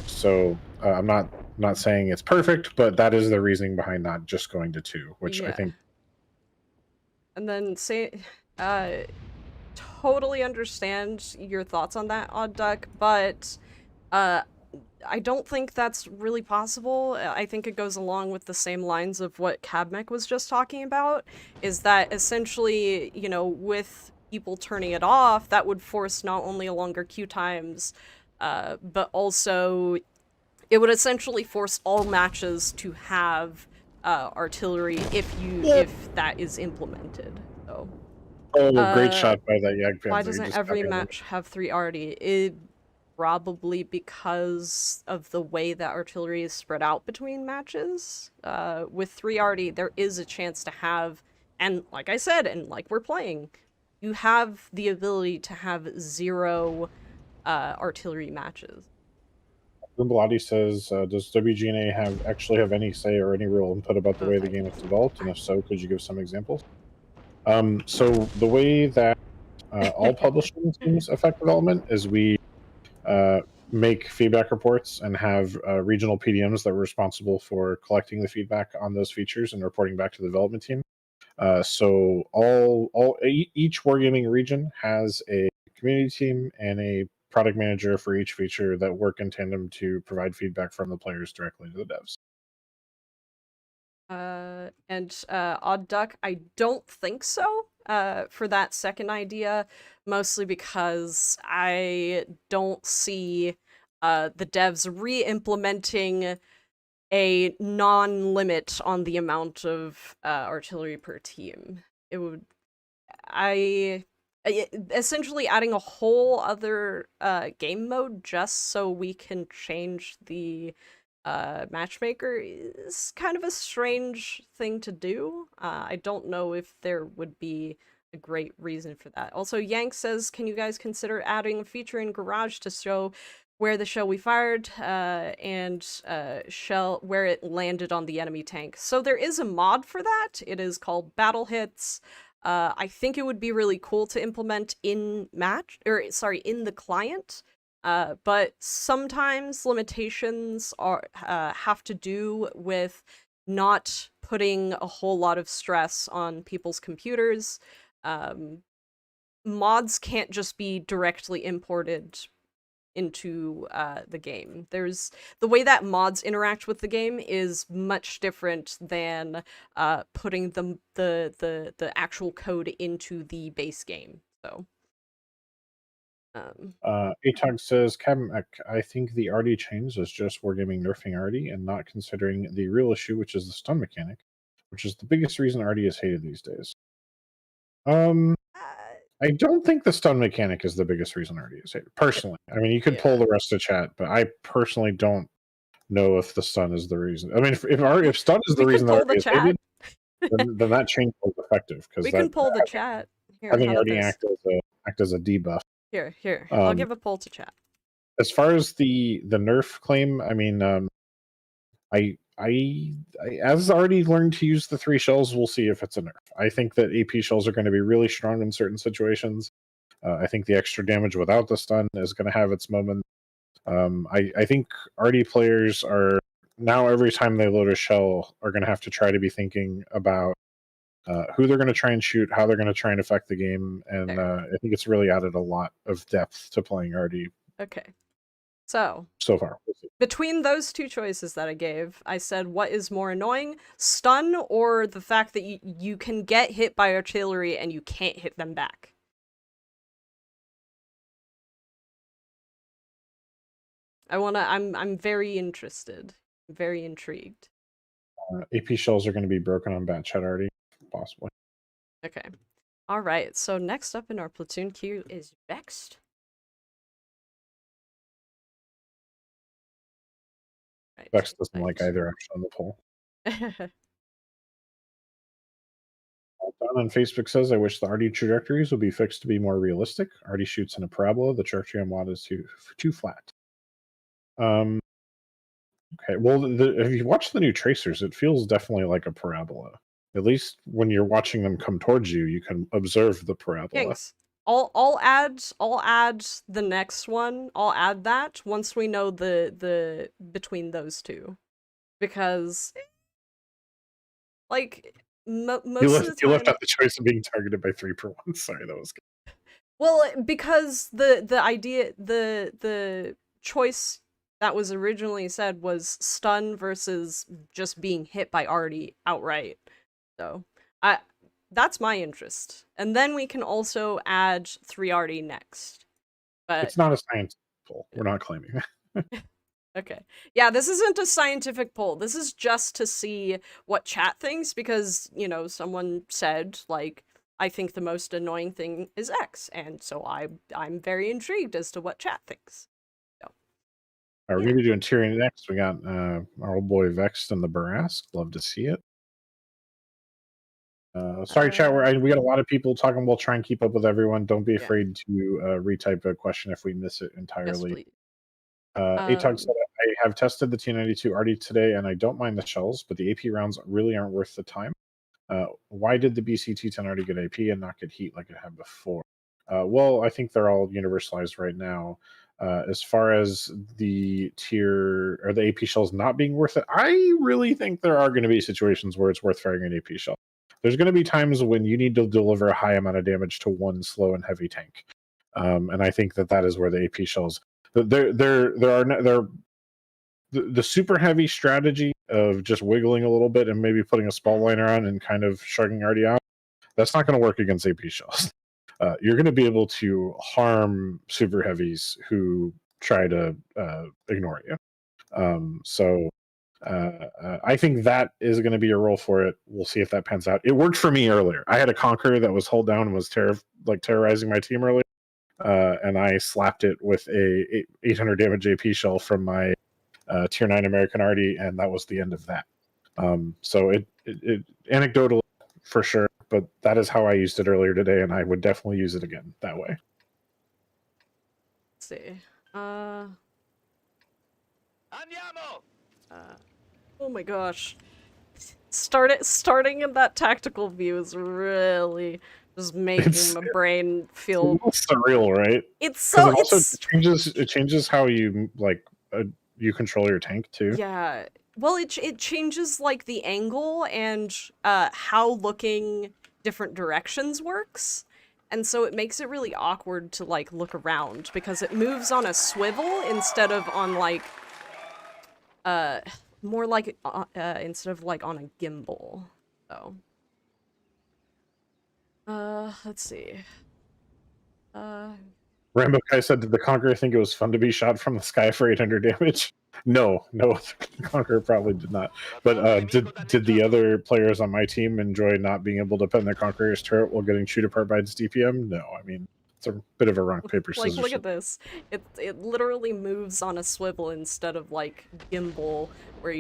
So I'm not saying it's perfect, but that is the reasoning behind not just going to 2, which I think. And then totally understand your thoughts on that, Odd Duck, but I don't think that's really possible. I think it goes along with the same lines of what Cabmech was just talking about, is that essentially, you know, with people turning it off, that would force not only longer queue times, but also it would essentially force all matches to have artillery if that is implemented. So. Oh, great shot by that Yag Panzer. Why doesn't every match have 3 arty? It probably because of the way that artillery is spread out between matches. With 3 arty, there is a chance to have, and like I said, and like we're playing, you have the ability to have 0 artillery matches. Grimblati says, does WGNA actually have any say or any real input about the way the game is developed? And if so, could you give some examples? So the way that all publishing teams affect development is we make feedback reports and have regional PDMs that were responsible for collecting the feedback on those features and reporting back to the development team. So each wargaming region has a community team and a product manager for each feature that work in tandem to provide feedback from the players directly to the devs. Odd Duck, I don't think so for that second idea, mostly because I don't see the devs re-implementing a non-limit on the amount of artillery per team. It would, essentially adding a whole other game mode just so we can change the matchmaker is kind of a strange thing to do. I don't know if there would be a great reason for that. Also, Yank says, can you guys consider adding a feature in Garage to show where the shell we fired and shell where it landed on the enemy tank? So there is a mod for that. It is called Battle Hits. I think it would be really cool to implement in the client. But sometimes limitations are have to do with not putting a whole lot of stress on people's computers. Mods can't just be directly imported into the game. There's the way that mods interact with the game is much different than putting the actual code into the base game. So. Atog says, I think the RD change is just wargaming nerfing RD and not considering the real issue, which is the stun mechanic, which is the biggest reason RD is hated these days. I don't think the stun mechanic is the biggest reason RD is hated, personally. I mean, you could pull the rest of chat, but I personally don't know if the stun is the reason. I mean, if stun is the reason that RD is hated, then that change was effective. We can pull the chat. Here, having RD act as a debuff. Here. I'll give a poll to chat. As far as the nerf claim, I mean, I as already learned to use the 3 shells, we'll see if it's a nerf. I think that AP shells are going to be really strong in certain situations. I think the extra damage without the stun is going to have its moment. I think RD players are now, every time they load a shell, are going to have to try to be thinking about who they're going to try and shoot, how they're going to try and affect the game, and I think it's really added a lot of depth to playing RD. Okay. So far. Between those two choices that I gave, I said, what is more annoying, stun or the fact that you can get hit by artillery and you can't hit them back? I'm very interested, very intrigued. AP shells are going to be broken on bat chat already, possibly. Okay. All right. So next up in our platoon queue is Vexed. Right. Vexed doesn't like either option on the poll. Don on Facebook says, I wish the RD trajectories would be fixed to be more realistic. RD shoots in a parabola. The trajectory on WAD is too flat. Okay, well, if you watch the new tracers, it feels definitely like a parabola. At least when you're watching them come towards you, you can observe the parabola. Kings, I'll add the next one. I'll add that once we know the between those two, because like most of the time you left out the choice of being targeted by 3 per 1. Sorry, that was good. Well, because the idea the choice that was originally said was stun versus just being hit by Artie outright. So that's my interest. And then we can also add 3 Artie next. But it's not a science poll. We're not claiming. Okay. Yeah, this isn't a scientific poll. This is just to see what chat thinks because, you know, someone said, like, I think the most annoying thing is X, and so I'm very intrigued as to what chat thinks. So, we're going to be doing Tyrion next. We got our old boy Vexed and the Barask. Love to see it. Sorry, chat. We got a lot of people talking. We'll try and keep up with everyone. Don't be afraid to retype a question if we miss it entirely. Yes, Atog said, I have tested the T92 RD today, and I don't mind the shells, but the AP rounds really aren't worth the time. Why did the BC T10 RD get AP and not get heat like it had before? Well, I think they're all universalized right now. As far as the tier or the AP shells not being worth it, I really think there are going to be situations where it's worth firing an AP shell. There's going to be times when you need to deliver a high amount of damage to one slow and heavy tank, and I think that is where the AP shells. The super heavy strategy of just wiggling a little bit and maybe putting a spall liner on and kind of shrugging arty out. That's not going to work against AP shells. You're going to be able to harm super heavies who try to ignore you. I think that is going to be a role for it. We'll see if that pans out. It worked for me earlier. I had a Conqueror that was hold down and was terrorizing my team earlier, and I slapped it with a 800 damage AP shell from my tier 9 American Arty, and that was the end of that. So it anecdotal for sure, but that is how I used it earlier today, and I would definitely use it again that way. Let's see. Oh my gosh. Starting in that tactical view is really just making my brain feel surreal, right? It's so it changes how you you control your tank too. Yeah. Well, it changes like the angle and how looking different directions works. And so it makes it really awkward to like look around because it moves on a swivel instead of on like more like instead of like on a gimbal. So let's see. Rambo Kai said, did the Conqueror think it was fun to be shot from the sky for 800 damage? No, the Conqueror probably did not. But did the other players on my team enjoy not being able to pin their Conqueror's turret while getting chewed apart by its DPM? No, I mean, it's a bit of a rock, paper, scissors. Like, look at this. It literally moves on a swivel instead of like gimbal, where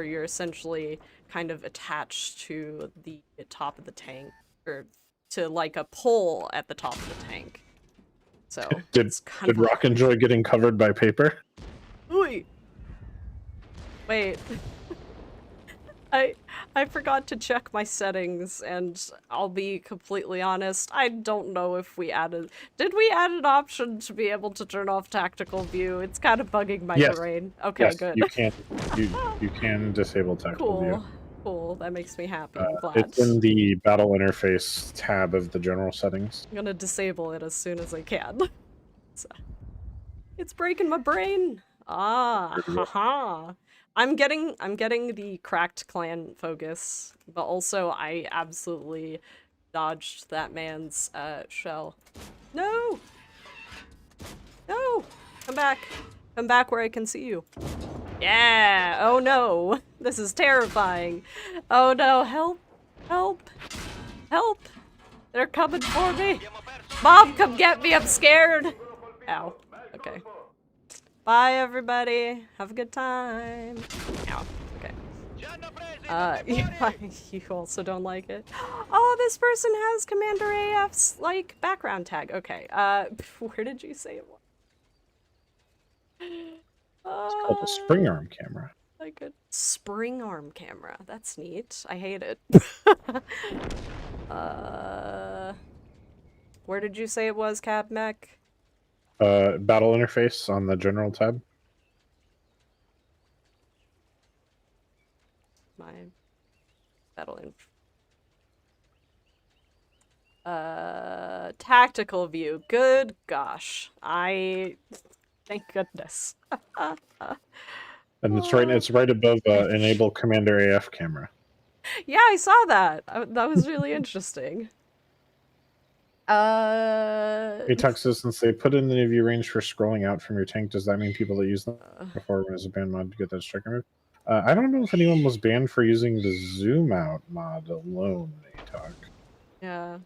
you're essentially kind of attached to the top of the tank, or to like a pole at the top of the tank. So did Rock enjoy getting covered by paper? Ooh. Wait. I forgot to check my settings, and I'll be completely honest, I don't know if we added... Did we add an option to be able to turn off tactical view? It's kind of bugging my brain. Okay, yes, good. You can disable tactical view. Cool, that makes me happy. I'm glad. It's in the battle interface tab of the general settings. I'm gonna disable it as soon as I can. So, it's breaking my brain. Haha. I'm getting the cracked clan focus, but also I absolutely dodged that man's shell. No! No! Come back. Come back where I can see you. Yeah! Oh no! This is terrifying. Oh no, help! Help! Help! They're coming for me! Mom, come get me, I'm scared! Ow. Okay. Bye, everybody. Have a good time. Ow. Okay. You also don't like it? Oh, this person has Commander AF's, like, background tag. Okay. Where did you say it was? It's called a spring arm camera. Like a spring arm camera. That's neat. I hate it. Where did you say it was, Cab Mech? Battle interface on the general tab. My battle tactical view. Good gosh. Thank goodness. And it's right above enable Commander AF camera. Yeah, I saw that. That was really interesting. Atox says, since they put in the view range for scrolling out from your tank, does that mean people that use them before when as a ban mod to get that strike removed? I don't know if anyone was banned for using the zoom out mod alone, Atox. Yeah.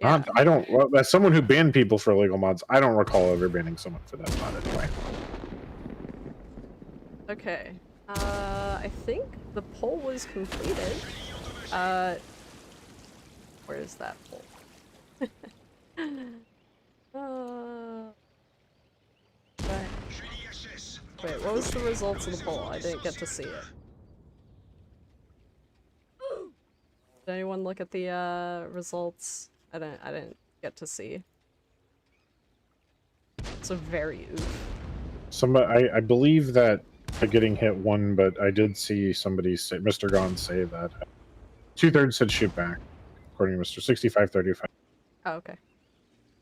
I don't. Well, as someone who banned people for illegal mods, I don't recall ever banning someone for that mod anyway. Okay. I think the poll was completed. Where is that poll? Wait, what was the results of the poll? I didn't get to see it. Did anyone look at the results? I didn't get to see. So very oof. Somebody, I believe that getting hit one, but I did see somebody say, Mr. Gone say that 2/3 said shoot back, according to Mr. 6535. Oh, okay.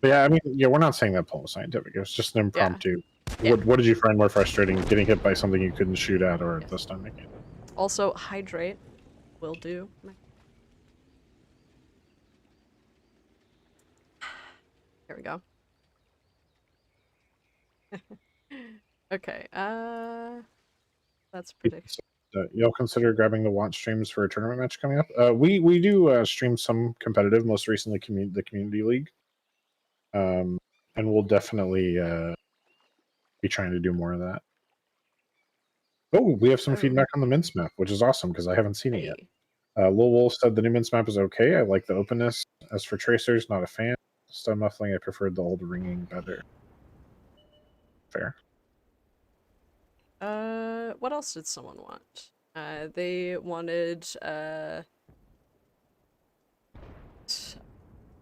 But yeah, I mean, yeah, we're not saying that Paul was scientific. It was just an impromptu. Yeah. What did you find more frustrating, getting hit by something you couldn't shoot at, or the stun mechanic? Also, hydrate will do. Here we go. Okay, that's prediction. Y'all consider grabbing the watch streams for a tournament match coming up? We do stream some competitive, most recently the community league, and we'll definitely be trying to do more of that. Oh, we have some feedback on the mince map, which is awesome because I haven't seen it yet. Lil Wolf said the new mince map is okay. I like the openness. As for tracers, not a fan. Stun muffling, I preferred the old ringing better. Fair. What else did someone want? They wanted,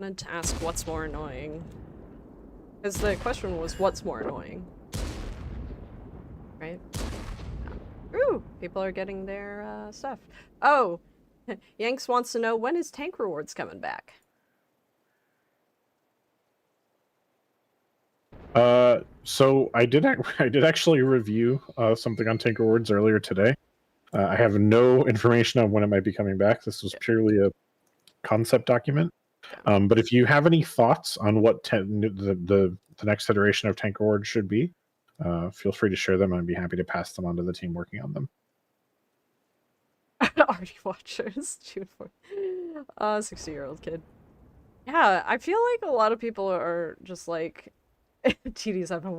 meant to ask what's more annoying. Because the question was, what's more annoying? Right? Yeah. Ooh! People are getting their, stuff. Oh! Yanks wants to know, when is Tank Rewards coming back? So I did actually review something on Tank Rewards earlier today. I have no information on when it might be coming back. This was purely a concept document. But if you have any thoughts on what the next iteration of Tank Rewards should be, feel free to share them. I'd be happy to pass them on to the team working on them. Arty Watchers, June 4th. 60-year-old kid. Yeah, I feel like a lot of people are just like, TDs have a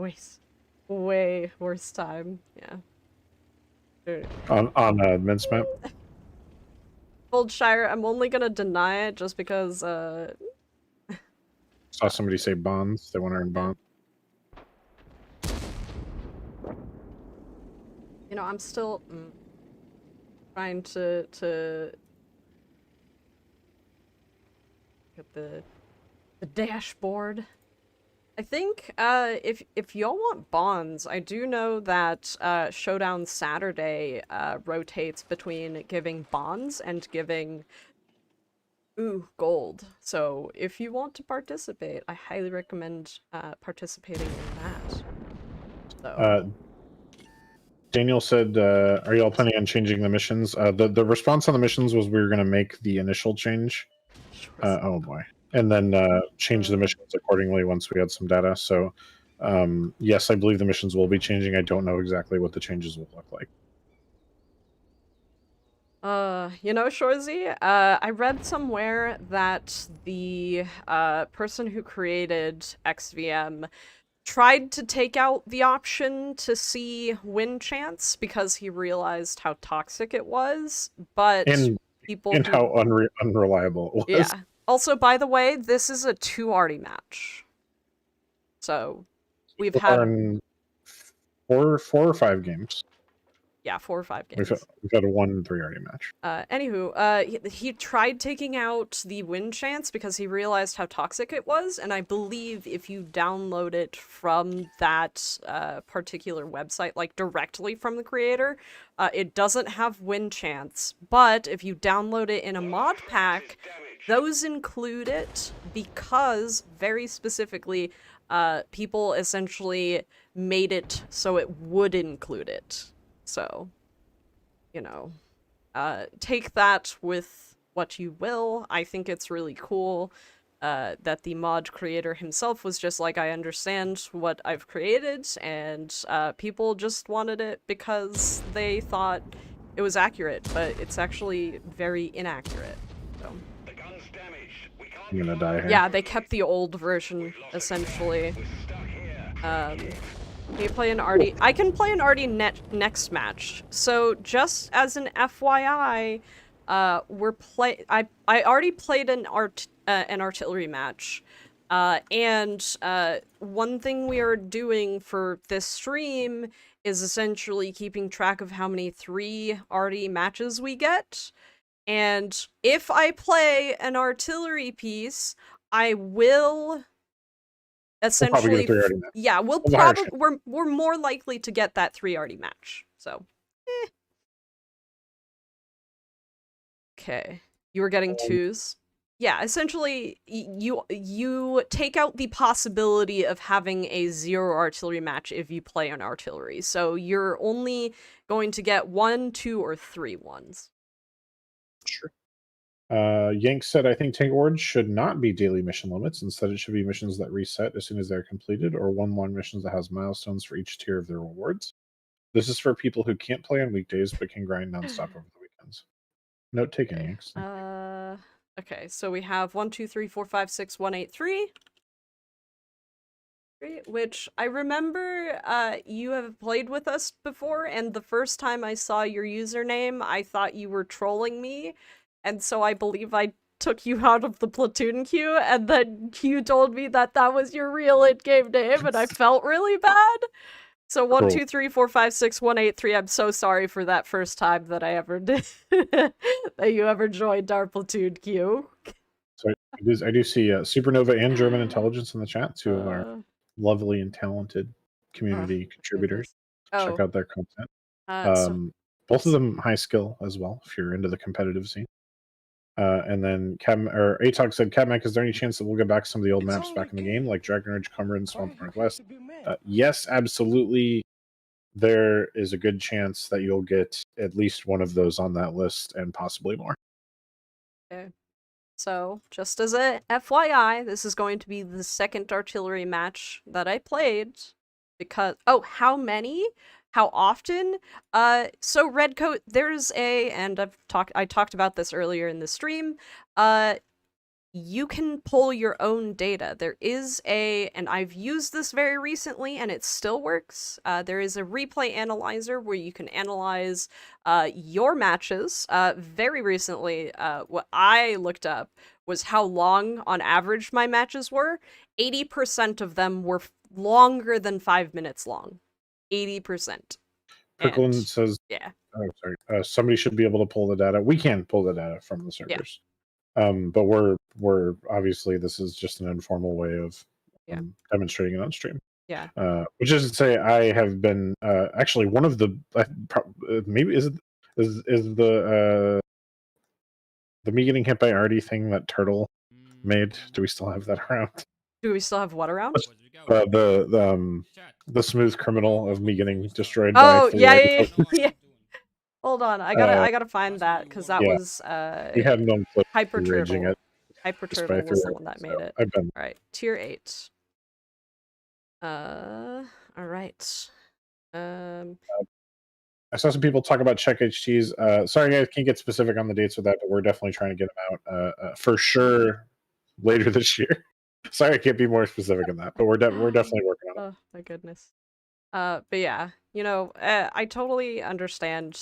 way worse time. Yeah. On Mince Map? Goldshire, I'm only gonna deny it just because, Saw somebody say bonds. They want to earn bonds. You know, I'm still trying to get the dashboard. I think if y'all want bonds, I do know that Showdown Saturday rotates between giving bonds and giving gold. So if you want to participate, I highly recommend participating in that. So. Daniel said, "Are y'all planning on changing the missions?" The response on the missions was we were going to make the initial change. Oh boy. And then change the missions accordingly once we had some data. So yes, I believe the missions will be changing. I don't know exactly what the changes will look like. You know, Shorzy, I read somewhere that the person who created XVM tried to take out the option to see win chance because he realized how toxic it was, but and how unreliable it was. Yeah. Also, by the way, this is a 2-arty match. So, we've had 4 or 5 games. Yeah, 4 or 5 games. We've had a 1 3-arty match. Anywho, he tried taking out the win chance because he realized how toxic it was, and I believe if you download it from that particular website, like directly from the creator, it doesn't have win chance, but if you download it in a mod pack, those include it because, very specifically, people essentially made it so it would include it. So, you know, take that with what you will. I think it's really cool that the mod creator himself was just like, I understand what I've created, and people just wanted it because they thought it was accurate, but it's actually very inaccurate. So. I'm gonna die here. Yeah, they kept the old version, essentially. Can you play an arty? I can play an arty next match. So just as an FYI, I already played an artillery match, and one thing we are doing for this stream is essentially keeping track of how many 3 arty matches we get. And if I play an artillery piece, I will We'll probably essentially, get a 3 already match. yeah, We'll hire probably we're more likely to get that 3 already match. So, okay, you were getting 2s. Yeah, essentially, you take out the possibility of having a 0 artillery match if you play an artillery. So you're only going to get 1, 2, or 3 ones. Sure. Yank said, I think tank awards should not be daily mission limits. Instead, it should be missions that reset as soon as they're completed, or one-long missions that has milestones for each tier of their rewards. This is for people who can't play on weekdays but can grind nonstop over the weekends. Note taken, Okay. Yanks. Okay, so we have 1, 2, 3, 4, 5, 6, 1, 8, 3. Which I remember you have played with us before, and the first time I saw your username, I thought you were trolling me, and so I believe I took you out of the platoon queue, and then you told me that that was your real in-game name, and I felt really bad. So 1, 2, 3, 4, 5, 6, 1, 8, 3. I'm so sorry for that first time that I ever did that you ever joined our platoon queue. So I do see Supernova and German Intelligence in the chat, two of our lovely and talented community contributors. Check out their content. Both of them high skill as well, if you're into the competitive scene. And then Atog said, Catmac, is there any chance that we'll get back some of the old maps back in the game, like Dragon Ridge, Cumberland, Swamp Northwest? Yes, absolutely. There is a good chance that you'll get at least one of those on that list, and possibly more. Okay. So, just as a FYI, this is going to be the second artillery match that I played, because, oh, how many? How often? So Redcoat, there's and I talked about this earlier in the stream, you can pull your own data. There is and I've used this very recently and it still works. There is a replay analyzer where you can analyze your matches. Very recently, what I looked up was how long on average my matches were. 80% of them were longer than 5 minutes long. 80%. Kirkland says, yeah. Oh, sorry. Somebody should be able to pull the data. We can pull the data from the servers. But we're obviously, this is just an informal way of demonstrating it on stream. Yeah. Which is to say, I have been actually one of the maybe is the me getting hit by Artie thing that Turtle made. Do we still have that around? Do we still have what around? The smooth criminal of me getting destroyed. Oh, by yeah. Hold on, I gotta find that, because that was we had no Hyper raging Turtle. it. Hyper Turtle was the one that made it. I've been Alright, tier 8. Alright. I saw some people talk about check HTs. Sorry, guys, can't get specific on the dates with that, but we're definitely trying to get them out for sure later this year. Sorry, I can't be more specific on that, but we're definitely working on it. Oh my goodness. But yeah, you know, I totally understand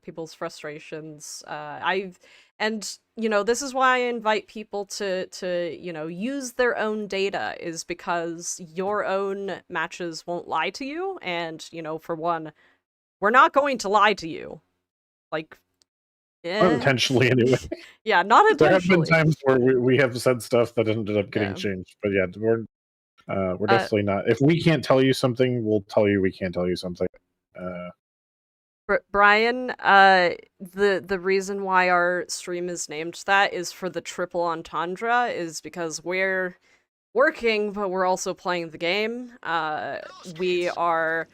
people's frustrations. And you know, this is why I invite people to you know, use their own data, is because your own matches won't lie to you, and you know, for one, we're not going to lie to you. Like, not intentionally anyway. Yeah, not intentionally. There have been times where we have said stuff that ended up getting changed, but yeah, we're definitely not. If we can't tell you something, we'll tell you we can't tell you something. Brian, the reason why our stream is named that is for the triple entendre, is because we're working, but we're also playing the game. We are,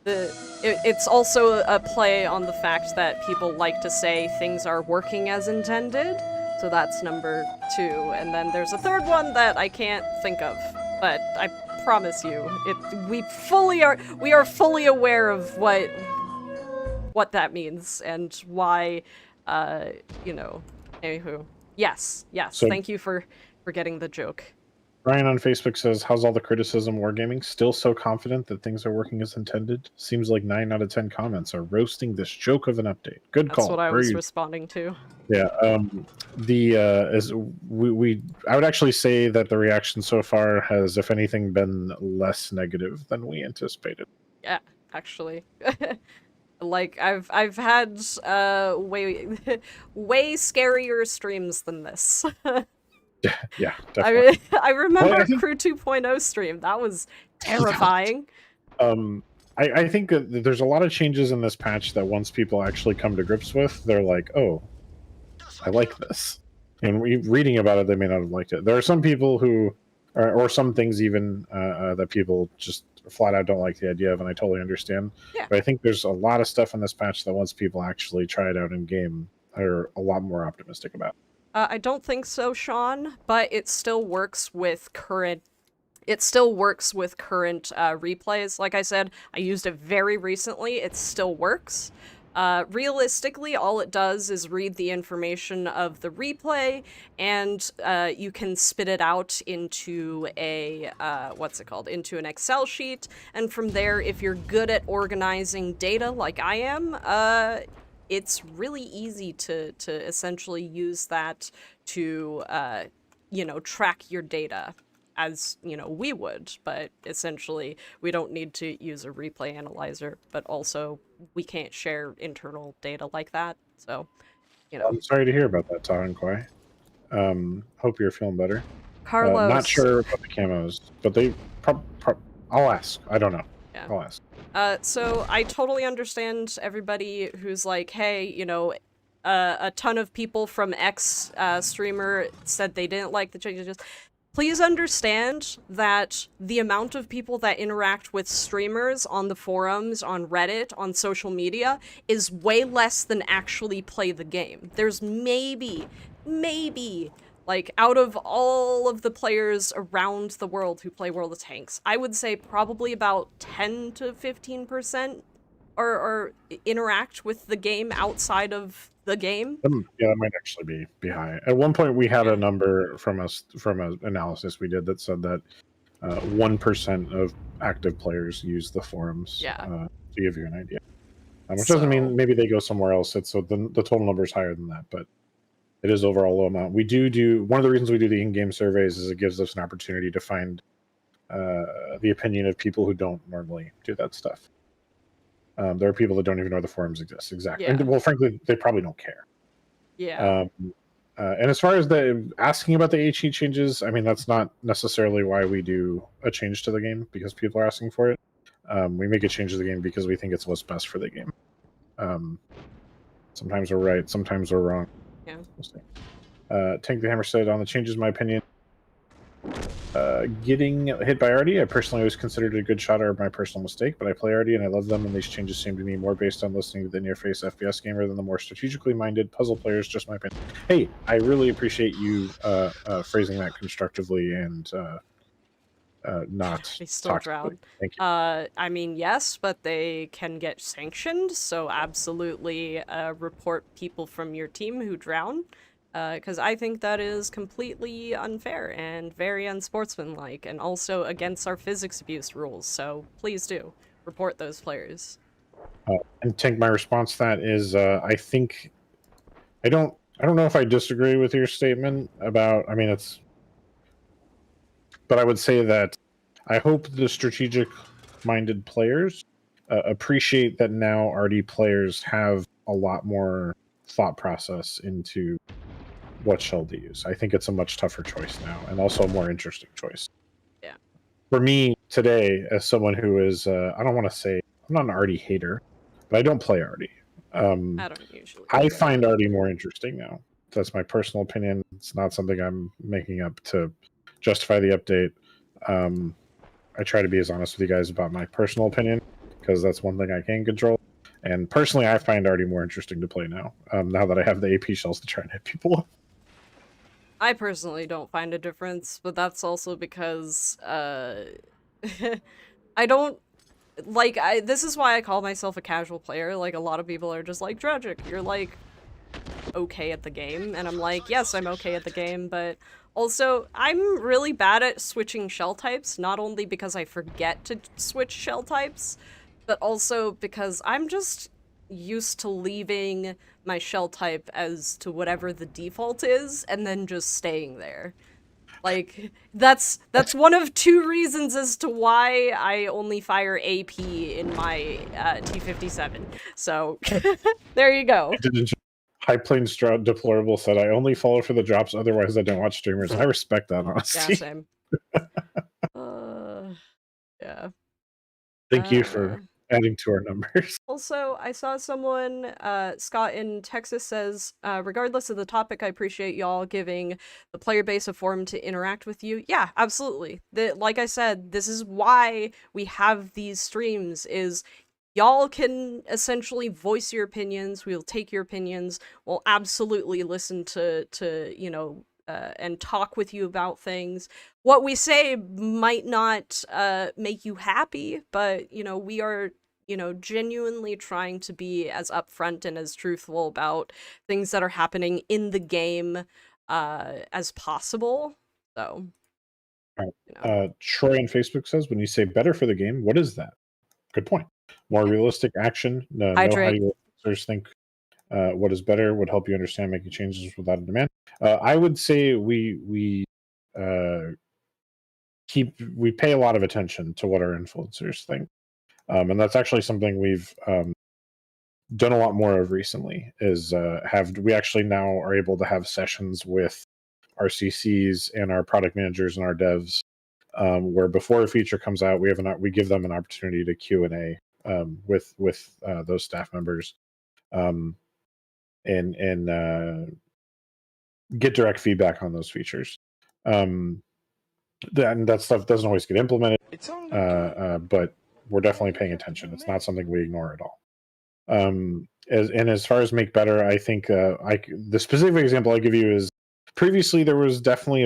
it's also a play on the fact that people like to say things are working as intended. So that's number 2, and then there's a third one that I can't think of, but I promise you, we are fully aware of what that means and why, you know. Anywho, yes, so, thank you for getting the joke. Ryan on Facebook says, how's all the criticism wargaming? Still so confident that things are working as intended? Seems like 9 out of 10 comments are roasting this joke of an update. Good call. That's what I was responding to. Yeah, I would actually say that the reaction so far has, if anything, been less negative than we anticipated. Yeah, actually. Like, I've had way way scarier streams than this. Yeah, definitely. I remember I think Crew 2.0 stream. That was terrifying. I think that there's a lot of changes in this patch that once people actually come to grips with, they're like, oh, I like this. And reading about it, they may not have liked it. There are some people who, or some things even that people just flat out don't like the idea of, and I totally understand. Yeah. But I think there's a lot of stuff in this patch that once people actually try it out in game, are a lot more optimistic about. I don't think so, Sean, but it still works with current. It still works with current replays. Like I said, I used it very recently. It still works. Realistically, all it does is read the information of the replay, and you can spit it out into a, into an Excel sheet, and from there, if you're good at organizing data like I am, it's really easy to essentially use that to, track your data as, we would, but essentially we don't need to use a replay analyzer, but also we can't share internal data like that, so, I'm sorry to hear about that, Todd and Kwai. Hope you're feeling better. Carlos. Not sure about the camos, but they I'll ask. I don't know. Yeah. I'll ask. So I totally understand everybody who's like, hey, a ton of people from X streamer said they didn't like the changes. Please understand that the amount of people that interact with streamers on the forums, on Reddit, on social media, is way less than actually play the game. There's maybe, like, out of all of the players around the world who play World of Tanks, I would say probably about 10 to 15% or interact with the game outside of the game. Yeah, that might actually be high. At one point, we had a number from an analysis we did that said that 1% of active players use the forums. Yeah. To give you an idea, which doesn't mean maybe they go somewhere else. It's so the total number is higher than that, but it is overall low amount. We do one of the reasons we do the in-game surveys is it gives us an opportunity to find the opinion of people who don't normally do that stuff. There are people that don't even know the forums exist. Exactly. Yeah. And, well, frankly, they probably don't care. Yeah. And as far as the asking about the HE changes, I mean, that's not necessarily why we do a change to the game, because people are asking for it. We make a change to the game because we think it's what's best for the game. Sometimes we're right, sometimes we're wrong. Yeah. We'll see. Tank the Hammer said, on the changes, my opinion, getting hit by Artie, I personally always considered it a good shot or my personal mistake, but I play Artie and I love them, and these changes seem to me more based on listening to the near-face FPS gamer than the more strategically minded puzzle players, just my opinion. Hey, I really appreciate you phrasing that constructively and not They still toxically. drown. Thank you. I mean, yes, but they can get sanctioned, so absolutely report people from your team who drown. Because I think that is completely unfair and very unsportsmanlike, and also against our physics abuse rules, so please do report those players. And Tank, my response to that is, I think I don't know if I disagree with your statement about. I mean, but I would say that I hope the strategic-minded players appreciate that now RD players have a lot more thought process into what shell to use. I think it's a much tougher choice now, and also a more interesting choice. Yeah. For me today, as someone who is, I don't want to say I'm not an Artie hater, but I don't play Artie. I don't usually. I find Artie more interesting now. That's my personal opinion. It's not something I'm making up to justify the update. I try to be as honest with you guys about my personal opinion, because that's one thing I can control. And personally, I find Artie more interesting to play now. Now that I have the AP shells to try and hit people. I personally don't find a difference, but that's also because, I don't, like, this is why I call myself a casual player. Like, a lot of people are just like, Tragic, you're, like, okay at the game, and I'm like, yes, I'm okay at the game, but also, I'm really bad at switching shell types, not only because I forget to switch shell types, but also because I'm just used to leaving my shell type as to whatever the default is, and then just staying there. Like, that's one of two reasons as to why I only fire AP in my T-57. So, there you go. High Plains Deplorable said, "I only follow for the drops, otherwise I don't watch streamers." I respect that, Yeah, honestly. same. Yeah. Thank you for adding to our numbers. Also, I saw someone, Scott in Texas says, regardless of the topic, I appreciate y'all giving the player base a forum to interact with you. Yeah, absolutely. Like I said, this is why we have these streams, is y'all can essentially voice your opinions, we'll take your opinions, we'll absolutely listen to you know, and talk with you about things. What we say might not make you happy, but, you know, we are, you know, genuinely trying to be as upfront and as truthful about things that are happening in the game as possible. So, you know. Troy on Facebook says, "When you say better for the game, what is that?" Good point. More realistic action. Know how Hydrate. your users think. What is better would help you understand making changes without a demand. I would say we pay a lot of attention to what our influencers think, and that's actually something we've done a lot more of recently. Is we actually now are able to have sessions with our CCs and our product managers and our devs, where before a feature comes out, we give them an opportunity to Q&A with those staff members, and get direct feedback on those features. And that stuff doesn't always get implemented, but we're definitely paying attention. It's not something we ignore at all. As far as make better, I think the specific example I give you is previously there was definitely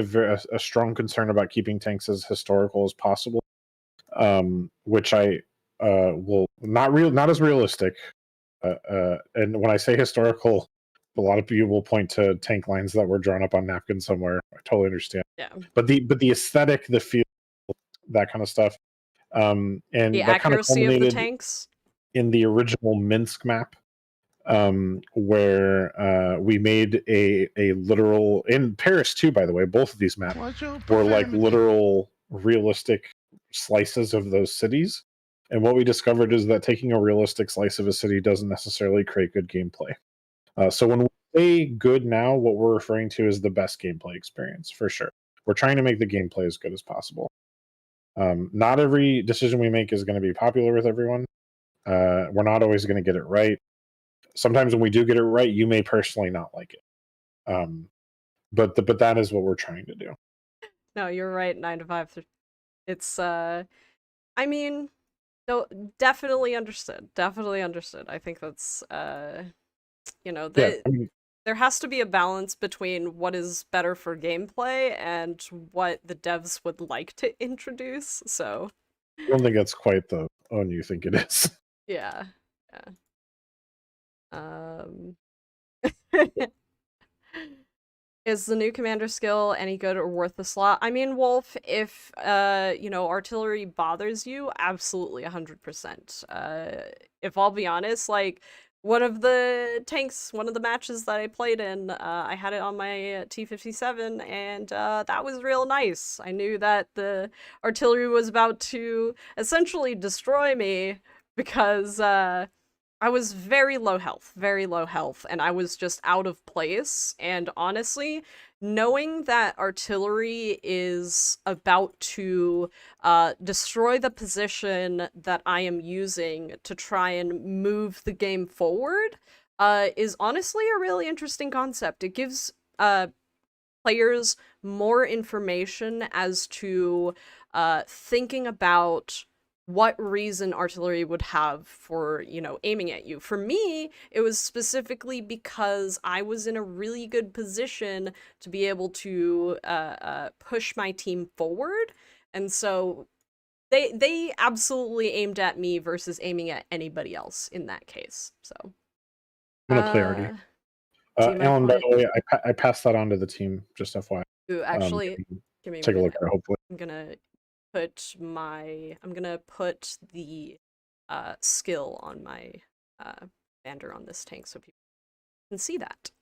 a strong concern about keeping tanks as historical as possible, which I will not as realistic. And when I say historical, a lot of people will point to tank lines that were drawn up on napkins somewhere. I totally understand. Yeah. But the aesthetic, the feel, that kind of stuff, and The that kind of accuracy of the culminated tanks. in the original Minsk map, where we made a literal, in Paris too, by the way, both of these maps were like literal realistic slices of those cities. And what we discovered is that taking a realistic slice of a city doesn't necessarily create good gameplay. So when we say good now, what we're referring to is the best gameplay experience, for sure. We're trying to make the gameplay as good as possible. Not every decision we make is going to be popular with everyone. We're not always going to get it right. Sometimes when we do get it right, you may personally not like it. But that is what we're trying to do. No, you're right. 9 to 5. It's I mean, no, definitely understood. Definitely understood. I think that's you know, there has to be a balance between what is better for gameplay and what the devs would like to introduce. So I don't think that's quite the own you think it is. yeah, yeah. Is the new commander skill any good or worth the slot? I mean, Wolf, if, you know, artillery bothers you, absolutely 100%. If I'll be honest, like, one of the matches that I played in, I had it on my T-57, and that was real nice. I knew that the artillery was about to essentially destroy me because, I was very low health, and I was just out of place, and honestly, knowing that artillery is about to destroy the position that I am using to try and move the game forward is honestly a really interesting concept. It gives players more information as to thinking about what reason artillery would have for, you know, aiming at you. For me, it was specifically because I was in a really good position to be able to push my team forward, and so they absolutely aimed at me versus aiming at anybody else in that case. So I'm gonna play Artie. see my Alan, by point? the way, I passed that on to the team, just FYI. Ooh, actually, give me a Take a minute. look at it, hopefully. I'm gonna put the skill on my bander on this tank so people can see that.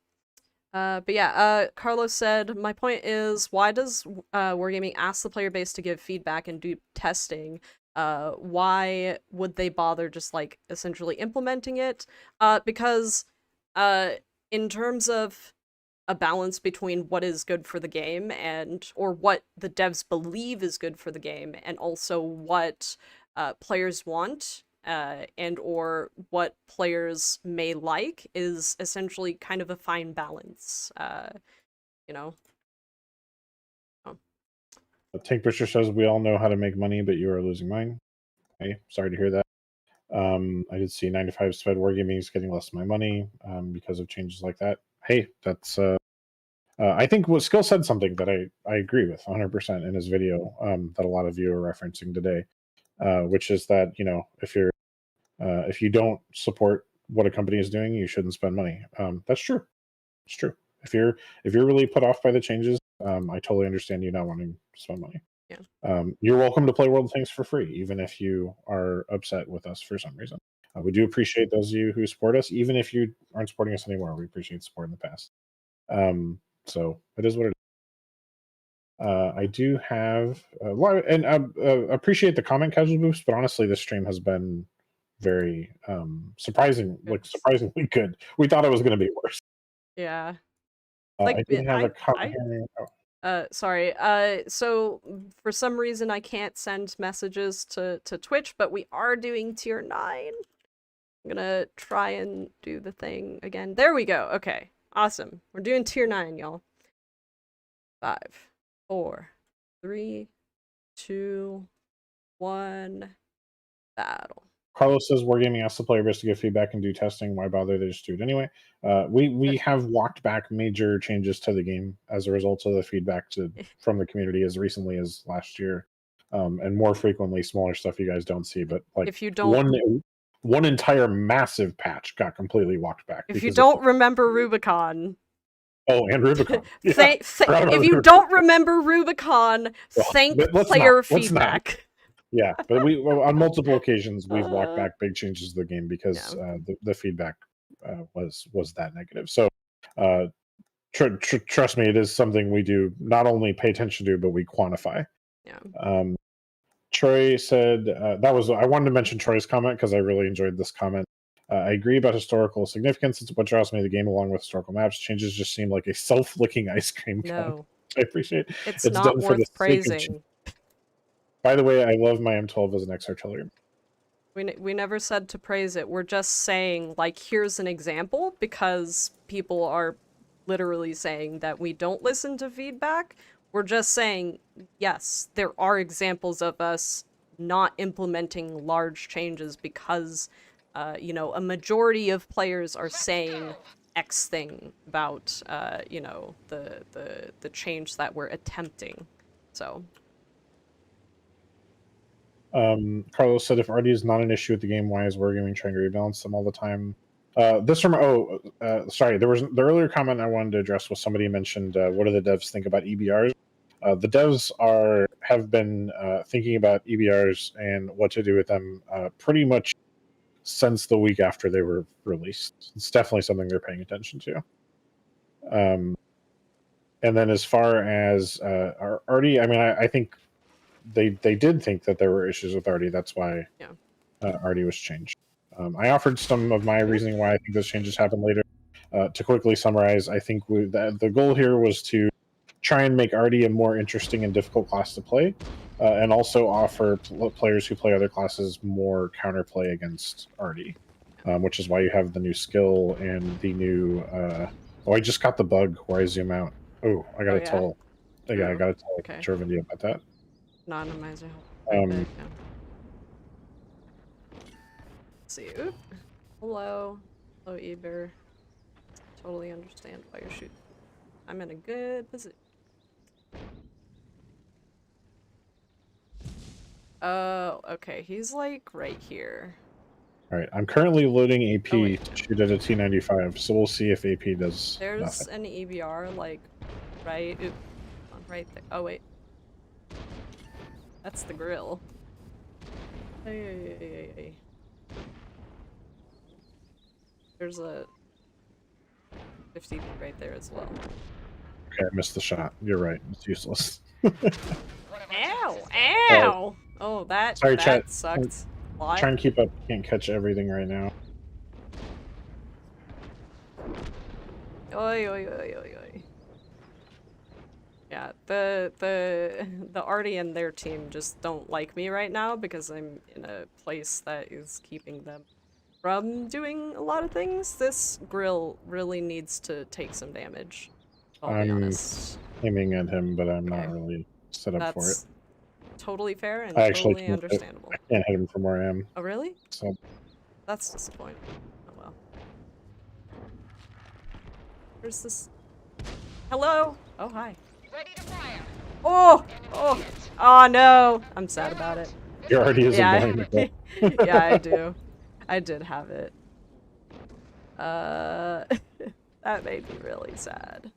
But yeah, Carlos said, my point is, why does Wargaming ask the player base to give feedback and do testing? Why would they bother just like essentially implementing it? Because in terms of a balance between what is good for the game or what the devs believe is good for the game, and also what players want, and or what players may like, is essentially kind of a fine balance. You know. Oh. Tank Butcher says we all know how to make money, but you are losing mine. Hey, sorry to hear that. I did see 95 Sped Wargaming is getting less of my money because of changes like that. Hey, that's I think what Skill said something that I agree with 100% in his video that a lot of you are referencing today, which is that, you know, if you don't support what a company is doing, you shouldn't spend money. That's true. It's true. If you're really put off by the changes, I totally understand you not wanting to spend money. Yeah. You're welcome to play World of Tanks for free, even if you are upset with us for some reason. We do appreciate those of you who support us, even if you aren't supporting us anymore. We appreciate support in the past. So it is what it is. I do have, and appreciate the comment, Casual Boost, but honestly, this stream has been very surprisingly good. We thought it was going to be worse. Yeah. I did have a comment here. Sorry. So for some reason I can't send messages to Twitch, but we are doing tier 9. I'm gonna try and do the thing again. There we go. Okay. Awesome. We're doing tier 9, y'all. 5, 4, 3, 2, 1, battle. Carlos says Wargaming asks the player base to give feedback and do testing. Why bother? They just do it anyway. We have walked back major changes to the game as a result of the feedback from the community as recently as last year, and more frequently smaller stuff you guys don't see. But like, if you don't, one entire massive patch got completely walked back. If you don't remember Rubicon. Oh, and Rubicon. Yeah, if you don't remember Rubicon, thank player feedback. Yeah, but we on multiple occasions we've walked back big changes to the game because the feedback was that negative. So trust me, it is something we do not only pay attention to, but we quantify. Yeah. Troy said I wanted to mention Troy's comment because I really enjoyed this comment. I agree about historical significance. It's what draws me to the game along with historical maps. Changes just seem like a self-licking ice cream cone. No. I appreciate it. It's not done worth praising. By the way, I love my M12 as an X-artillery. We never said to praise it. We're just saying, like, here's an example, because people are literally saying that we don't listen to feedback. We're just saying, yes, there are examples of us not implementing large changes because, you know, a majority of players are saying X thing about, you know, the change that we're attempting. So... Carlos said, if RD is not an issue with the game, why is Wargaming trying to rebalance them all the time? Sorry, there was the earlier comment I wanted to address was somebody mentioned, what do the devs think about EBRs? The devs have been thinking about EBRs and what to do with them pretty much since the week after they were released. It's definitely something they're paying attention to. And then as far as RD, I mean, I think they did think that there were issues with RD. That's why RD was changed. I offered some of my reasoning why I think those changes happened later. To quickly summarize, I think the goal here was to try and make RD a more interesting and difficult class to play, and also offer players who play other classes more counterplay against RD, which is why you have the new skill and the new... I just got the bug where I zoom out. Oh, I gotta tell... I gotta tell Jorvindy about that. Anonymizer. Let's see. Oop. Hello, Eber. Totally understand why you're shooting. I'm in a good position. Oh, okay. He's like right here. All right. I'm currently loading AP to shoot at a T95, so we'll see if AP does. There's an EBR like right there. Oh wait. That's the grill. Hey. There's a 50 right there as well. Okay, I missed the shot. You're right. It's useless. Ow! Oh, that sucked. Try and keep up. Can't catch everything right now. Oi, oi, oi, oi, oi. Yeah, the Artie and their team just don't like me right now because I'm in a place that is keeping them from doing a lot of things. This grill really needs to take some damage. I'll be I'm honest. aiming at him, but I'm Okay. not really set up for it. That's totally fair and I actually totally can't hit, understandable. I can't hit him from where I am. Oh, really? So That's disappointing. Oh well. Where's this? Hello? Oh, hi. Ready to fire. Oh! Oh! Oh, no! I'm sad about it. he already is Yeah, ignoring the goal. yeah, I do. I did have it. That made me really sad.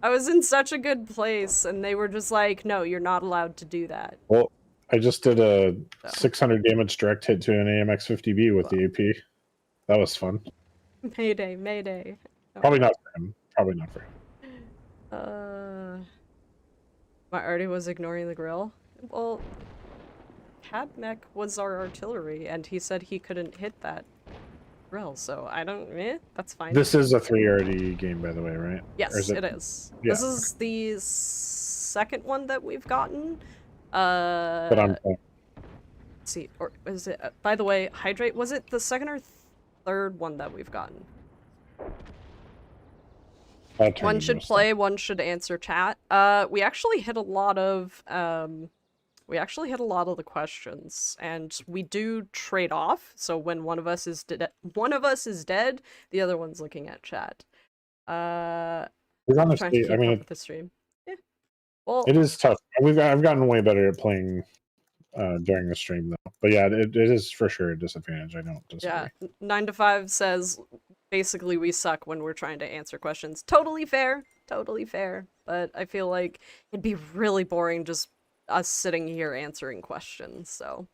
I was in such a good place, and they were just like, no, you're not allowed to do that. Well, I just did a So. 600 damage direct hit to an AMX-50B with the AP. That was fun. Mayday, mayday. Oh. Probably not for him. Probably not for him. My Artie was ignoring the grill. Well, Cadmech was our artillery, and he said he couldn't hit that grill, so I don't. That's fine. This is a 3RD game, by the way, right? Yes, Or is it is. Yeah, This is the second one that we've gotten. But I'm Let's see, or is it? By the way, hydrate. Was it the second or third one that we've gotten? One should play, one should answer chat. We actually hit a lot of the questions, and we do trade off. So when one of us is dead, the other one's looking at chat. I'm trying to keep up with the stream. Yeah. Well, it is tough. I've gotten way better at playing during the stream though. But yeah, it is for sure a disadvantage. I don't disagree. Yeah, 9 to 5 says basically we suck when we're trying to answer questions. Totally fair, totally fair. But I feel like it'd be really boring just us sitting here answering questions. So,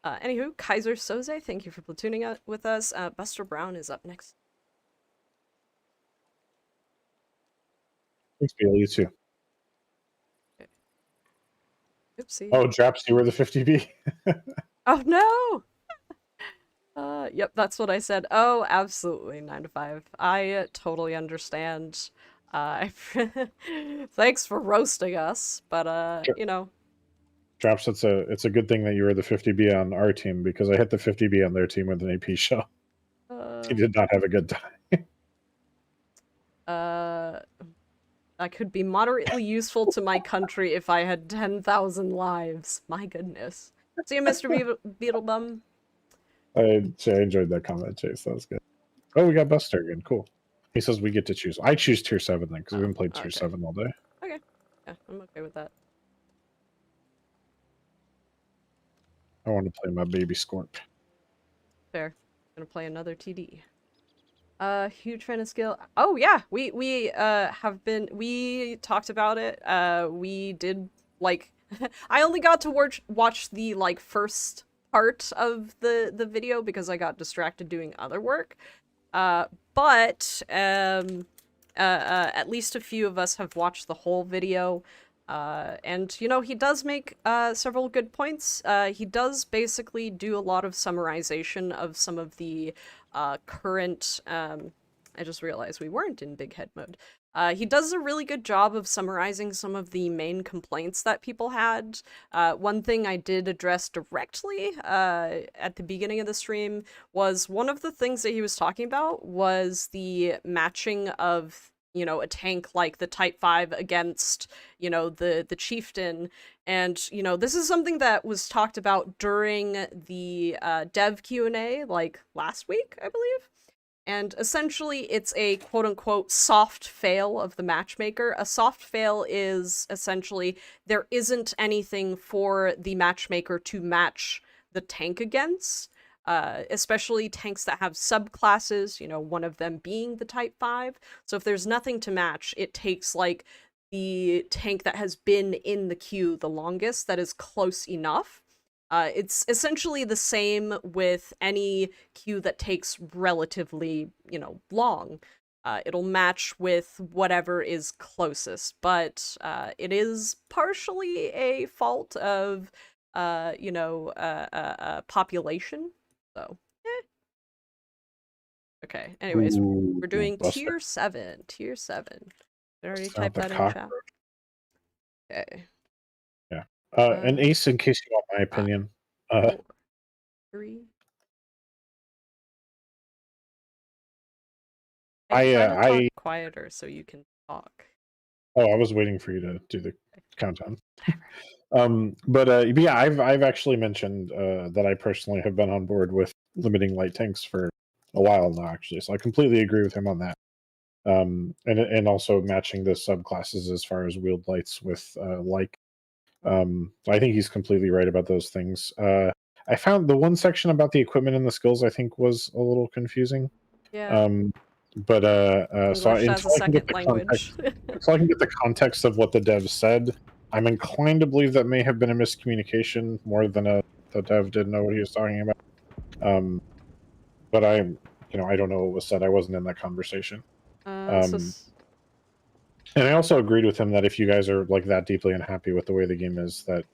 anywho, Kaiser Soze, thank you for platooning with us. Buster Brown is up next. Thanks, Bill. You too. Okay. Oopsie. Oh, Draps, you were the 50B. Oh no! Yep, that's what I said. Oh, absolutely, 9 to 5. I totally understand. Thanks for roasting us, but Sure. you know. Draps, it's a good thing that you were the 50B on our team because I hit the 50B on their team with an AP shell. He did not have a good time. That could be moderately useful to my country if I had 10,000 lives. My goodness. See you, Mr. Beetlebum. I enjoyed that comment, Chase. That was good. Oh, we got Buster again. Cool. He says we get to choose. I choose tier 7 then, because we haven't played tier 7 all day. Okay. Yeah, I'm okay with that. I want to play my baby Scorp. Fair. Gonna play another TD. Huge fan of skill. Oh yeah, we we talked about it. We did like I only got to watch the like first part of the video because I got distracted doing other work. But at least a few of us have watched the whole video. And, you know, he does make several good points. He does basically do a lot of summarization of some of the current... I just realized we weren't in big head mode. He does a really good job of summarizing some of the main complaints that people had. One thing I did address directly at the beginning of the stream was one of the things that he was talking about was the matching of, you know, a tank like the Type 5 against, you know, the Chieftain. And, you know, this is something that was talked about during the dev Q&A, like, last week, I believe. And essentially, it's a quote-unquote soft fail of the matchmaker. A soft fail is essentially there isn't anything for the matchmaker to match the tank against. Especially tanks that have subclasses, you know, one of them being the Type 5. So if there's nothing to match, it takes, like, the tank that has been in the queue the longest, that is close enough. It's essentially the same with any queue that takes relatively, you know, long. It'll match with whatever is closest, but it is partially a fault of, you know, population. So, Okay. Anyways, Ooh, we're doing busted. tier 7. Tier 7. Did I already Sound type the that in chat? cockroach. Okay. Yeah. An ace, in case you want my opinion. 4, 3. I try to talk I quieter so you can talk. Oh, I was waiting for you to do the countdown. Whatever. But yeah, I've actually mentioned that I personally have been on board with limiting light tanks for a while now, actually. So I completely agree with him on that. And also matching the subclasses as far as wheeled lights with like. I think he's completely right about those things. I found the one section about the equipment and the skills I think was a little confusing. Yeah. Um, but so English as a until I can get second the language. context, until I can get the context of what the dev said, I'm inclined to believe that may have been a miscommunication more than the dev didn't know what he was talking about. But I don't know what was said. I wasn't in that conversation. So Um, and I also agreed with him that if you guys are like that deeply unhappy with the way the game is, that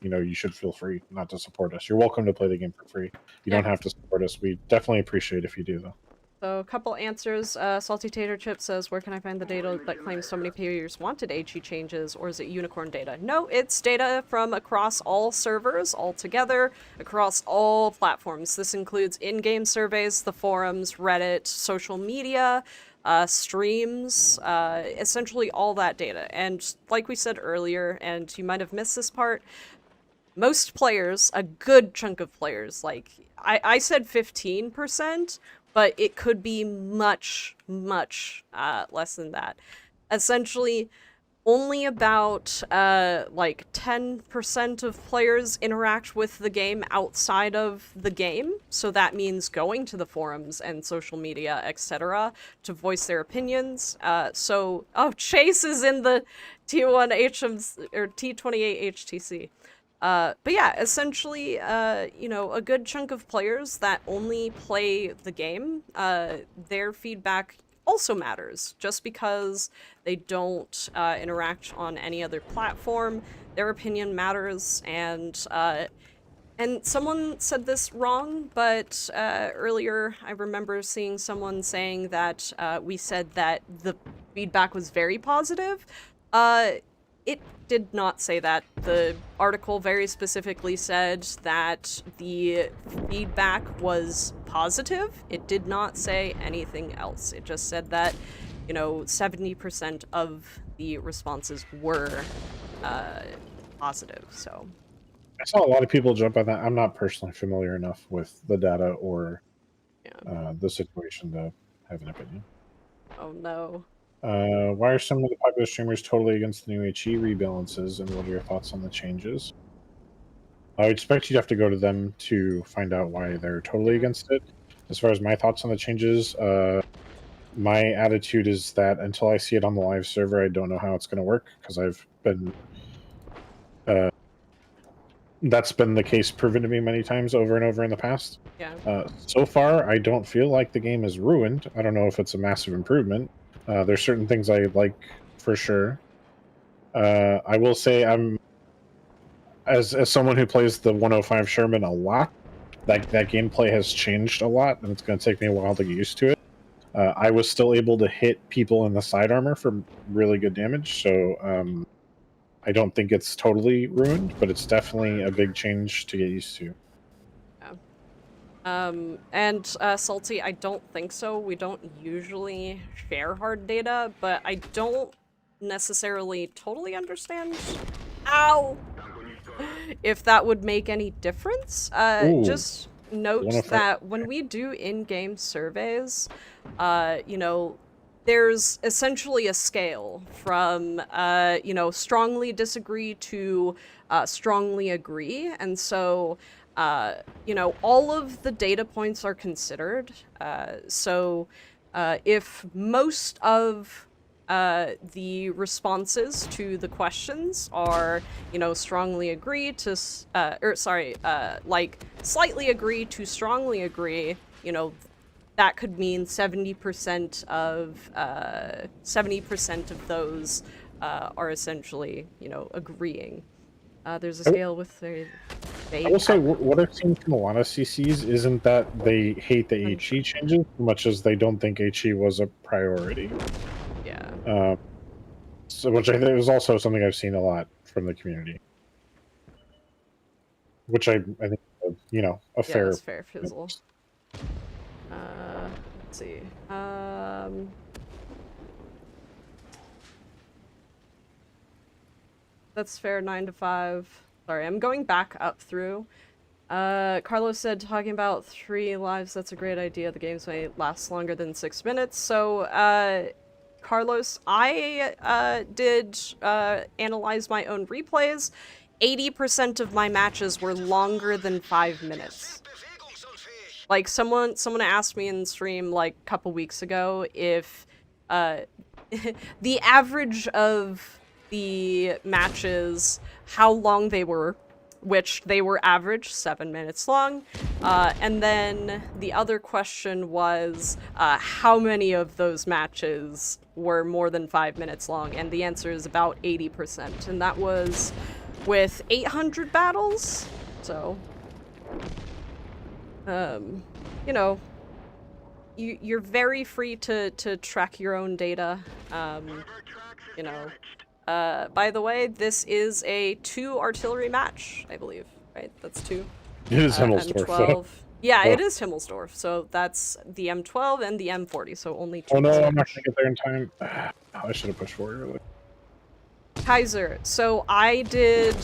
you should feel free not to support us. You're welcome to play the game for free. You Yeah. don't have to support us. We definitely appreciate if you do, though. So a couple answers. Salty Tater Chip says, where can I find the data that claims so many players wanted HE changes, or is it unicorn data? No, it's data from across all servers, all together, across all platforms. This includes in-game surveys, the forums, Reddit, social media, streams, essentially all that data. And like we said earlier, and you might have missed this part, most players, a good chunk of players, like, I said 15%, but it could be much, much less than that. Essentially, only about, like, 10% of players interact with the game outside of the game, so that means going to the forums and social media, etc., to voice their opinions. Oh, Chase is in the T1 or T28 HTC. But yeah, essentially, a good chunk of players that only play the game, their feedback also matters. Just because they don't interact on any other platform, their opinion matters. And someone said this wrong, but earlier I remember seeing someone saying that we said that the feedback was very positive. It did not say that. The article very specifically said that the feedback was positive. It did not say anything else. It just said that, 70% of the responses were positive, so. I saw a lot of people jump on that. I'm not personally familiar enough with the data or Yeah. the situation to have an opinion. Oh no. Why are some of the popular streamers totally against the new HE rebalances, and what are your thoughts on the changes? I would expect you'd have to go to them to find out why they're totally Yeah. against it. As far as my thoughts on the changes, my attitude is that until I see it on the live server, I don't know how it's going to work, because I've been that's been the case proven to me many times over and over in the past. Yeah. So far, I don't feel like the game is ruined. I don't know if it's a massive improvement. There's certain things I like for sure. I will say I'm as someone who plays the 105 Sherman a lot, that gameplay has changed a lot, and it's going to take me a while to get used to it. I was still able to hit people in the side armor for really good damage, so I don't think it's totally ruined, but it's definitely a big change to get used to. And Salty, I don't think so. We don't usually share hard data, but I don't necessarily totally understand ow if that would make any difference. Ooh, Just note 105. that when we do in-game surveys, there's essentially a scale from, strongly disagree to strongly agree. And so, all of the data points are considered. If most of the responses to the questions are, strongly agree to, like slightly agree to strongly agree, that could mean 70% of 70% of those are essentially, agreeing. There's a scale with They I will say have what I've seen from a lot of CCs isn't that they hate the HE changes as much as they don't think HE was a priority. yeah. So which I think is also something I've seen a lot from the community, which I think you know a Yeah, fair. that's fair, Fizzle. Let's see. That's fair, 9 to 5. Sorry, I'm going back up through. Carlos said, talking about 3 lives, that's a great idea. The games may last longer than 6 minutes. So, Carlos, I did analyze my own replays. 80% of my matches were longer than 5 minutes. Like, someone asked me in stream, like, a couple weeks ago if, the average of the matches, how long they were, which they were average 7 minutes long. And then the other question was, how many of those matches were more than 5 minutes long? And the answer is about 80%. And that was with 800 battles. So, you know, you're very free to track your own data. You know, by the way, this is a 2 artillery match, I believe, right? That's 2. It is Himmelsdorf. M12. Yeah, Oh. it is Himmelsdorf, so that's the M12 and the M40, so only 2. Oh no, I'm not gonna get there in time. I should have pushed forward early. Kaiser, so I did,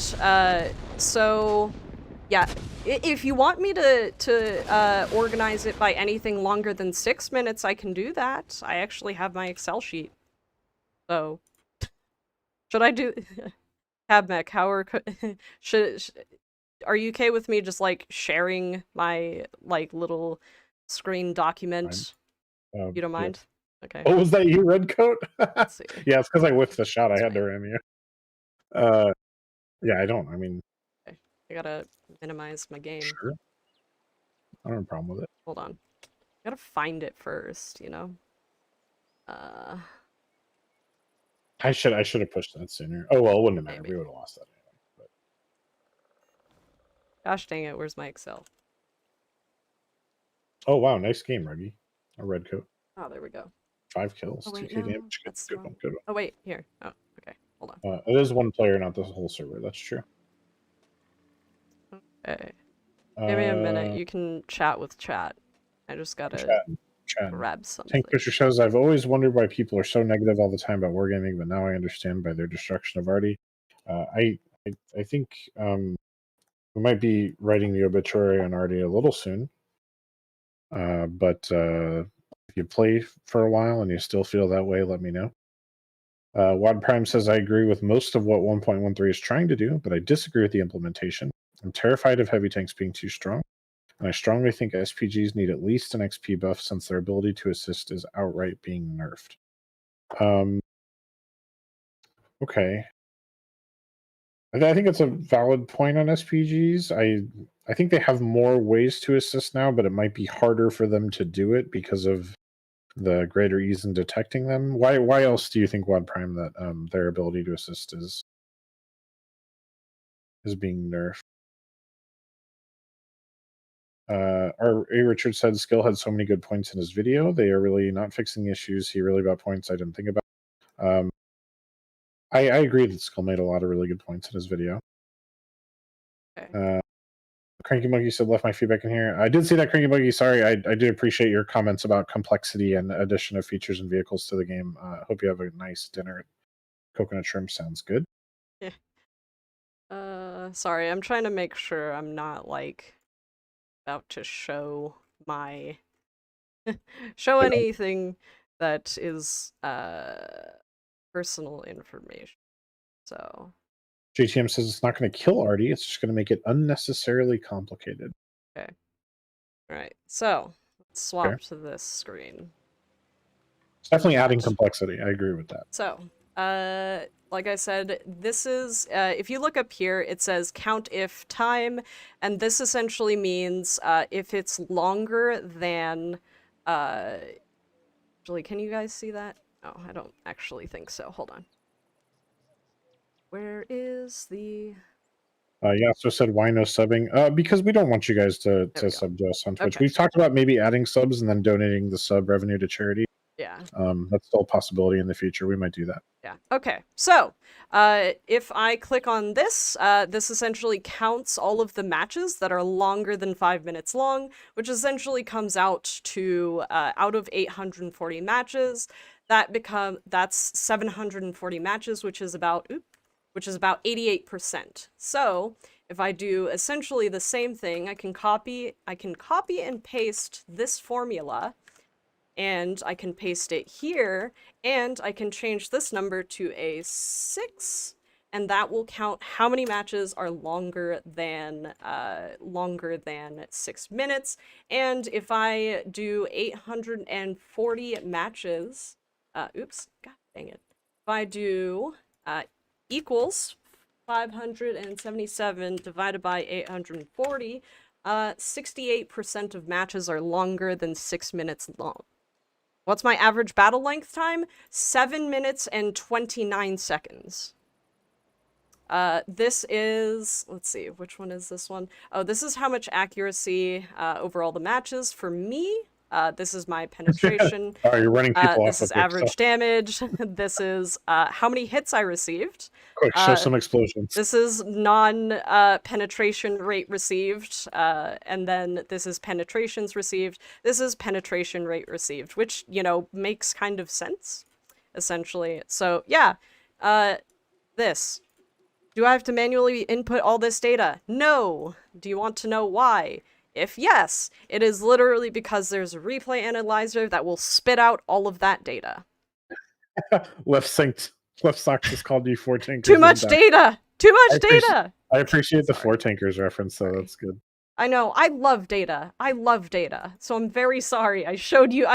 yeah, if you want me to organize it by anything longer than 6 minutes, I can do that. I actually have my Excel sheet. So, should I do... Cabmech, how are... Are you okay with me just, like, sharing my, like, little screen document? You don't mind? Yeah. Okay. Oh, was that you, Redcoat? Let's see. Yeah, it's because I whiffed the shot. I had That's to ram you. Yeah, I don't. I mean, Okay. I gotta minimize my game. sure. I don't have a problem with it. Hold on. I gotta find it first, you know? I should have pushed that sooner. Oh well, it wouldn't have mattered. Maybe. We would have lost that anyway. But... Gosh dang it, where's my Excel? Oh wow, nice game, Reggie. A Redcoat. Oh, there we go. 5 kills, Oh, wait, 2k no. damage. That's Good wrong. one, good one. Oh, wait, here. Oh, okay. Hold on. It is one player, not the whole server. That's true. Okay. Give me a minute. You can chat with chat. I just gotta chat. grab something. Tank Fisher says, I've always wondered why people are so negative all the time about wargaming, but now I understand by their destruction of Artie. I think we might be writing the obituary on Artie a little soon. But if you play for a while and you still feel that way, let me know. Wad Prime says, I agree with most of what 1.13 is trying to do, but I disagree with the implementation. I'm terrified of heavy tanks being too strong, and I strongly think SPGs need at least an XP buff since their ability to assist is outright being nerfed. Okay. I think it's a valid point on SPGs. I think they have more ways to assist now, but it might be harder for them to do it because of the greater ease in detecting them. Why else do you think Wad Prime that their ability to assist is being nerfed? Our A. Richard said Skill had so many good points in his video. They are really not fixing issues. He really got points I didn't think about. I agree that Skill made a lot of really good points in his video. Okay. Cranky Monkey said, left my feedback in here. I did see that, Cranky Monkey. Sorry, I do appreciate your comments about complexity and addition of features and vehicles to the game. Hope you have a nice dinner at Coconut Shrimp. Sounds good. Yeah. Sorry, I'm trying to make sure I'm not, like, about to show my... show anything that is, personal information. So... JTM says it's not going to kill Artie. It's just going to make it unnecessarily complicated. Okay. Alright, so, let's swap to this screen. It's definitely adding complexity. I agree with that. So, like I said, this is, if you look up here, it says count if time, and this essentially means, if it's longer than, actually, can you guys see that? Oh, I don't actually think so. Hold on. Where is the... So said why no subbing? Because we don't want you guys to There we go. sub to us on Twitch. Okay. We've talked about maybe adding subs and then donating the sub revenue to charity. Yeah. That's still a possibility in the future. We might do that. Yeah. Okay. So, if I click on this, this essentially counts all of the matches that are longer than 5 minutes long, which essentially comes out to out of 840 matches, that's 740 matches, which is about 88%. So, if I do essentially the same thing, I can copy and paste this formula, and I can paste it here, and I can change this number to a 6, and that will count how many matches are longer than 6 minutes. And if I do 840 matches, oops, god dang it. If I do equals 577 divided by 840, 68% of matches are longer than 6 minutes long. What's my average battle length time? 7 minutes and 29 seconds. This is, let's see, which one is this one? Oh, this is how much accuracy over all the matches for me. This is my penetration. Oh, you're running people off. This is average damage. This is how many hits I received. Quick, show some explosions. This is penetration rate received, and then this is penetrations received. This is penetration rate received, which, you know, makes kind of sense, essentially. So, yeah, this. Do I have to manually input all this data? No! Do you want to know why? If yes, it is literally because there's a replay analyzer that will spit out all of that data. Left Socks has called you 4 tankers. Too much data! Too much data! I appreciate the 4 tankers reference, though. That's good. I know. I love data. I love data. So I'm very sorry. I showed you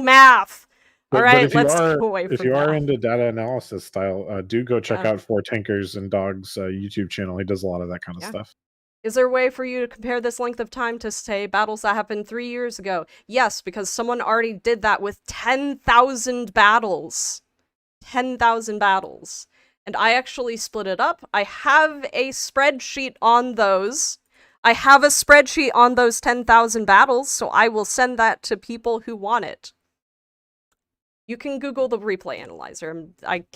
math. All right, let's go away from that. If you are into data analysis style, do go check out 4 Tankers and Dog's YouTube channel. He does a lot of that kind of stuff. Is there a way for you to compare this length of time to, say, battles that happened 3 years ago? Yes, because someone already did that with 10,000 battles. 10,000 battles. And I actually split it up. I have a spreadsheet on those. I have a spreadsheet on those 10,000 battles, so I will send that to people who want it. You can Google the replay analyzer. I've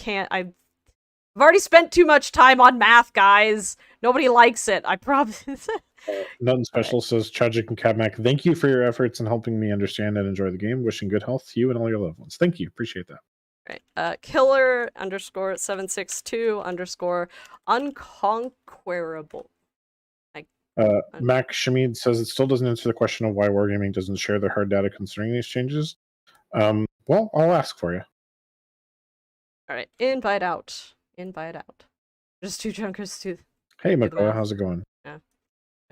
already spent too much time on math, guys. Nobody likes it, I promise. Nothing Special says, Tragic and Cabmac, thank you for your efforts in helping me understand and enjoy the game. Wishing good health to you and all your loved ones. Thank you. Appreciate that. Right. Killer _762 unconquerable. Mac Shamid says it still doesn't answer the question of why Wargaming doesn't share their hard data concerning these changes. Well, I'll ask for you. Alright, invite out. Invite out. Just 2 junkers to... Hey, Makoa, how's it going? Yeah.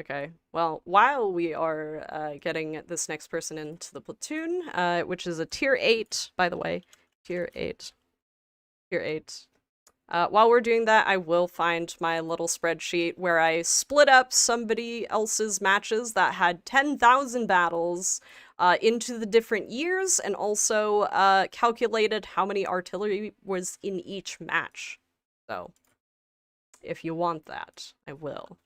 Okay, well, while we are getting this next person into the platoon, which is a tier 8, by the way. Tier 8. Tier 8. While we're doing that, I will find my little spreadsheet where I split up somebody else's matches that had 10,000 battles into the different years, and also calculated how many artillery was in each match. So, if you want that, I will.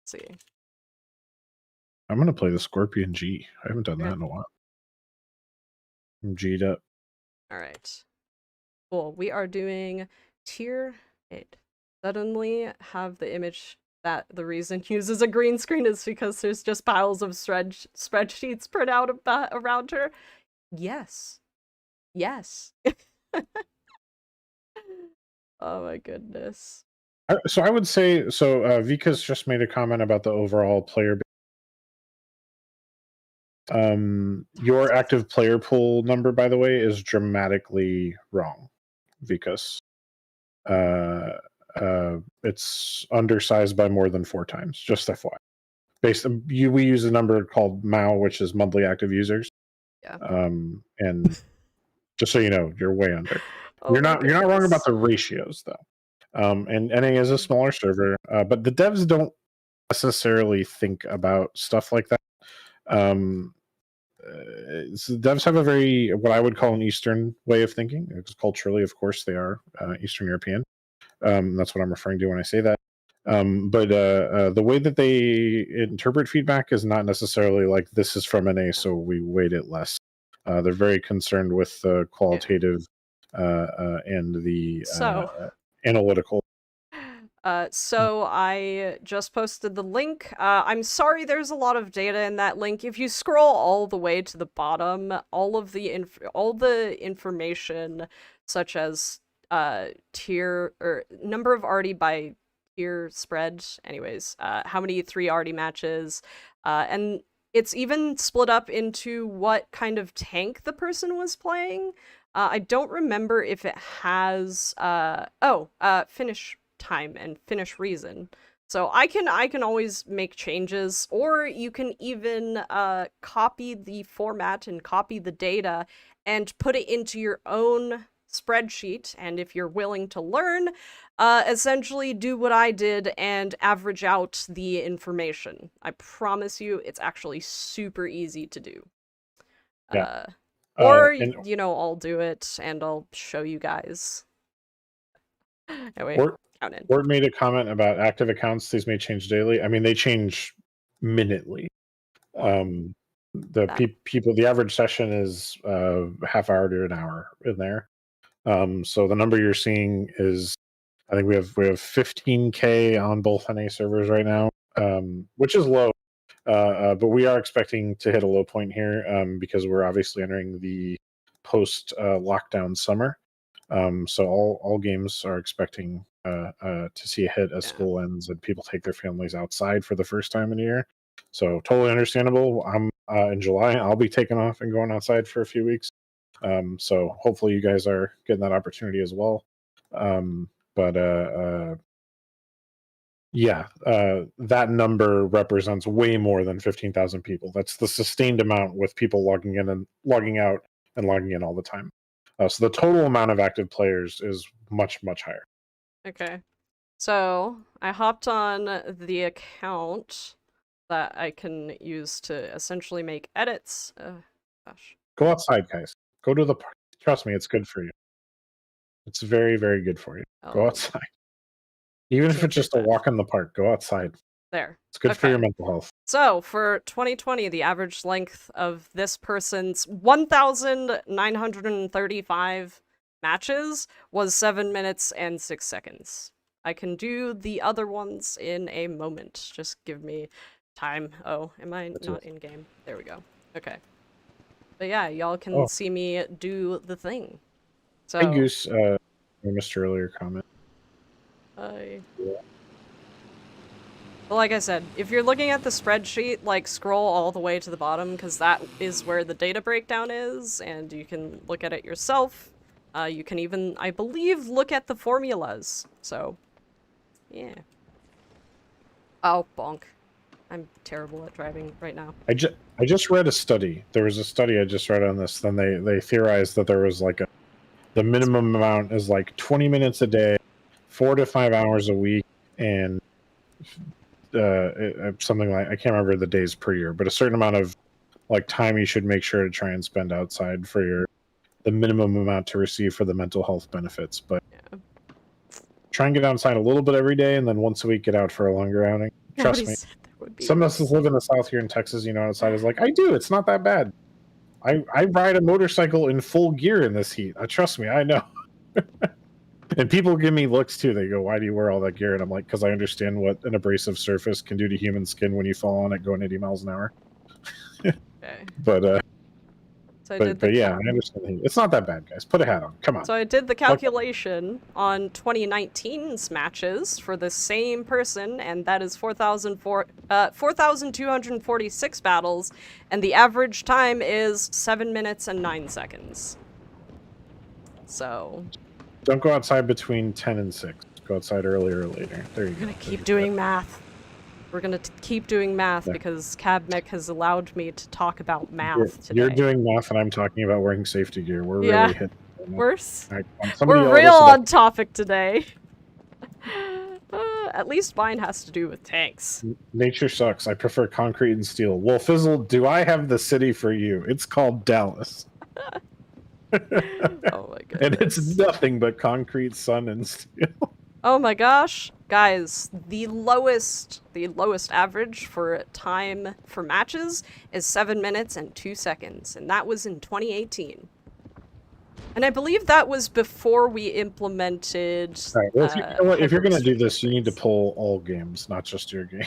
Let's see. I'm going to play the Scorpion G. I haven't done that in a while. I'm G'd up. Alright. Cool. We are doing tier 8. Suddenly have the image that the reason uses a green screen is because there's just piles of spreadsheets spread out around her. Yes. Yes. Oh my goodness. So I would say, Vika's just made a comment about the overall player base. Your active player pool number, by the way, is dramatically wrong, Vikas. It's undersized by more than 4 times, just FYI. We use a number called MAU, which is monthly active users. Yeah. And just so you know, you're way under. Oh you're not wrong about the ratios, though. And NA is a smaller server, but the devs don't necessarily think about stuff like that. So the devs have a very, what I would call an Eastern way of thinking, because culturally, of course, they are Eastern European. That's what I'm referring to when I say that. But the way that they interpret feedback is not necessarily like this is from an A, so we weight it less. They're very concerned with the qualitative and the So, analytical. so I just posted the link. I'm sorry there's a lot of data in that link. If you scroll all the way to the bottom, all the information, such as tier or number of arty by tier spread, anyways, how many 3 arty matches, and it's even split up into what kind of tank the person was playing. I don't remember if it has finish time and finish reason. So I can always make changes, or you can even copy the format and copy the data and put it into your own spreadsheet. And if you're willing to learn, essentially do what I did and average out the information. I promise you, it's actually super easy to do. Yeah. Or, And you know, I'll do it and I'll show you guys. Anyway, count in. Word made a comment about active accounts. These may change daily. I mean, they change minutely. People, the average session is half hour to an hour in there. So the number you're seeing is, I think we have 15K on both NA servers right now, which is low. But we are expecting to hit a low point here because we're obviously entering the post lockdown summer. So all games are expecting to see a hit as school ends and people take their families outside for the first time in a year. So totally understandable. I'm in July. I'll be taking off and going outside for a few weeks. So hopefully you guys are getting that opportunity as well. That number represents way more than 15,000 people. That's the sustained amount with people logging in and logging out and logging in all the time. So the total amount of active players is much, much higher. Okay. So I hopped on the account that I can use to essentially make edits. Gosh. Go outside, guys. Go to the park. Trust me, it's good for you. It's very, very good for you. Go outside. Even if it's just a walk in the park, go outside. There. It's good for your mental health. So, for 2020, the average length of this person's 1,935 matches was 7 minutes and 6 seconds. I can do the other ones in a moment. Just give me time. Oh, am I not in game? There we go. Okay. But yeah, y'all can see me do the thing. So, hey, Goose, I missed your earlier comment. Well, like I said, if you're looking at the spreadsheet, like, scroll all the way to the bottom, because that is where the data breakdown is, and you can look at it yourself. You can even, I believe, look at the formulas. So, yeah. Oh, bonk. I'm terrible at driving right now. I just read a study. There was a study I just read on this. Then they theorized that there was like the minimum amount is like 20 minutes a day, 4 to 5 hours a week, and something like, I can't remember the days per year, but a certain amount of like time you should make sure to try and spend outside for the minimum amount to receive for the mental health benefits. But try and get outside a little bit every day, and then once a week get out for a longer outing. Trust me. Some of us live in the South here in Texas, you know, outside is like, I do. It's not that bad. I ride a motorcycle in full gear in this heat. Trust me, I know. And people give me looks too. They go, why do you wear all that gear? And I'm like, because I understand what an abrasive surface can do to human skin when you fall on it going 80 miles an hour. Okay. But yeah, I understand. It's not that bad, guys. Put a hat on. Come on. So I did the calculation on 2019's matches for the same person, and that is 4,246 battles, and the average time is 7 minutes and 9 seconds. So... Don't go outside between 10 and 6. Go outside earlier or later. There you go. We're gonna keep doing math. We're gonna keep doing math because CabMech has allowed me to talk about math today. You're doing math and I'm talking about wearing safety gear. We're really hitting. We're real on topic today. At least mine has to do with tanks. Nature sucks. I prefer concrete and steel. Well, Fizzle, do I have the city for you? It's called Dallas. Oh my goodness. And it's nothing but concrete, sun, and steel. Oh my gosh, guys, the lowest average for time for matches is 7 minutes and 2 seconds, and that was in 2018. And I believe that was before we implemented All right. Well, if you know what, if you're gonna do hyper-restricted this, you need to things. pull all games, not just your game.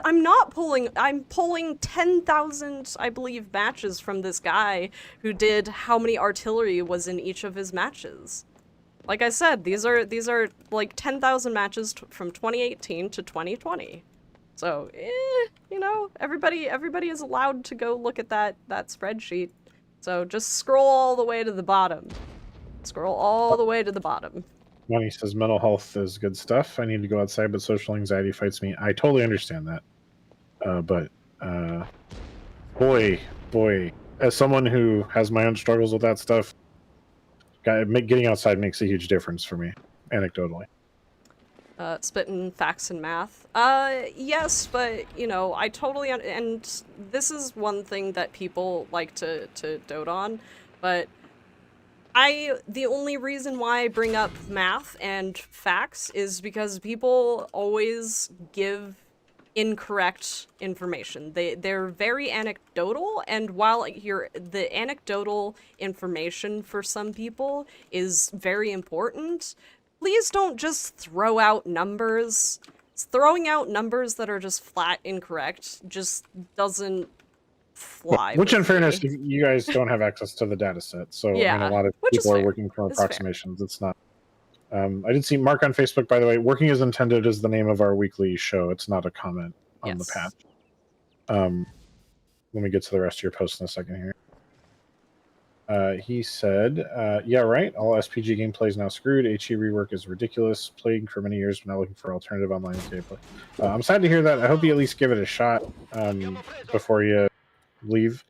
I'm not pulling. I'm pulling 10,000, I believe, matches from this guy who did how many artillery was in each of his matches. Like I said, these are like 10,000 matches from 2018 to 2020. So, you know, everybody is allowed to go look at that spreadsheet. So just scroll all the way to the bottom. Scroll all the way to the bottom. Money says mental health is good stuff. I need to go outside, but social anxiety fights me. I totally understand that. But boy, as someone who has my own struggles with that stuff, getting outside makes a huge difference for me, anecdotally. Spitting facts and math. Yes, but, you know, I totally, and this is one thing that people like to dote on, but the only reason why I bring up math and facts is because people always give incorrect information. They're very anecdotal, and while the anecdotal information for some people is very important, please don't just throw out numbers. Throwing out numbers that are just flat incorrect just doesn't fly Which, in with fairness, me. you guys don't have access to the data set, so I mean, a Yeah, lot of which is people are fair. working from It's fair. approximations. It's not. I did see Mark on Facebook, by the way. Working as intended is the name of our weekly show. It's not a comment on the Yes. patch. Let me get to the rest of your post in a second here. He said, yeah, right. All SPG gameplay is now screwed. HE rework is ridiculous. Playing for many years, but now looking for alternative online gameplay. I'm sad to hear that. I hope you at least give it a shot before you leave.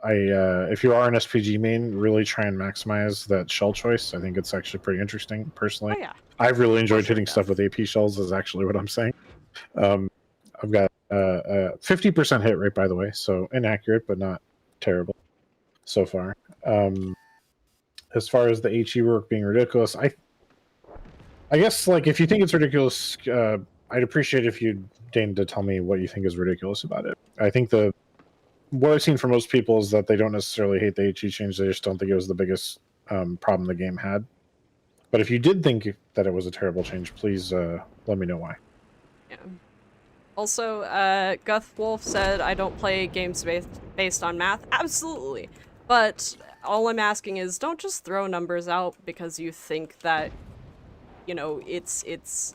If you are an SPG main, really try and maximize that shell choice. I think it's actually pretty interesting, personally. Oh yeah. I've really enjoyed sure, hitting stuff with AP shells, is actually what I'm saying. I've got 50% hit rate, by the way, so inaccurate, but not terrible so far. As far as the HE work being ridiculous, I guess, like, if you think it's ridiculous, I'd appreciate if you deigned to tell me what you think is ridiculous about it. I think what I've seen from most people is that they don't necessarily hate the HE change; they just don't think it was the biggest problem the game had. But if you did think that it was a terrible change, please let me know why. Yeah. Also, Guth Wolf said, I don't play games based on math. Absolutely. But all I'm asking is don't just throw numbers out because you think that, you know, it's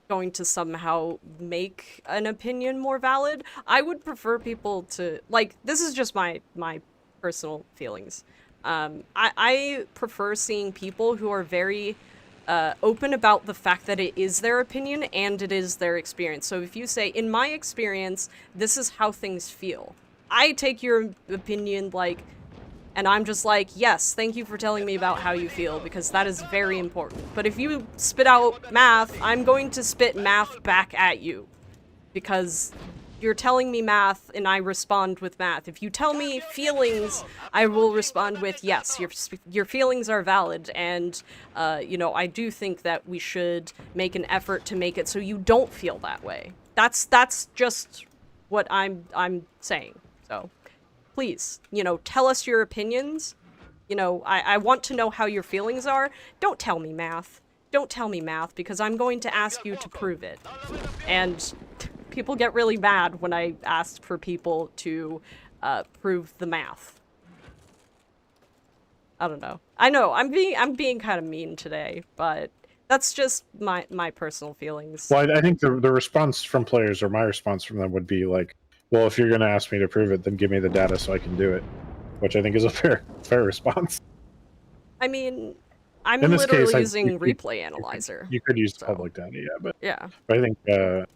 going to somehow make an opinion more valid. I would prefer people to, like, this is just my personal feelings. I prefer seeing people who are very open about the fact that it is their opinion and it is their experience. So if you say, in my experience, this is how things feel, I take your opinion, like, and I'm just like, yes, thank you for telling me about how you feel, because that is very important. But if you spit out math, I'm going to spit math back at you, because you're telling me math and I respond with math. If you tell me feelings, I will respond with, yes, your feelings are valid, and you know, I do think that we should make an effort to make it so you don't feel that way. That's just what I'm saying. So please, you know, tell us your opinions. You know, I want to know how your feelings are. Don't tell me math. Don't tell me math, because I'm going to ask you to prove it. And people get really mad when I ask for people to prove the math. I don't know. I know I'm being kind of mean today, but that's just my personal feelings. Well, I think the response from players, or my response from them, would be like, well, if you're going to ask me to prove it, then give me the data so I can do it, which I think is a fair response. I mean, I'm In this literally case, using Replay Analyzer. You could use the so. public data, yeah, Yeah. but I think but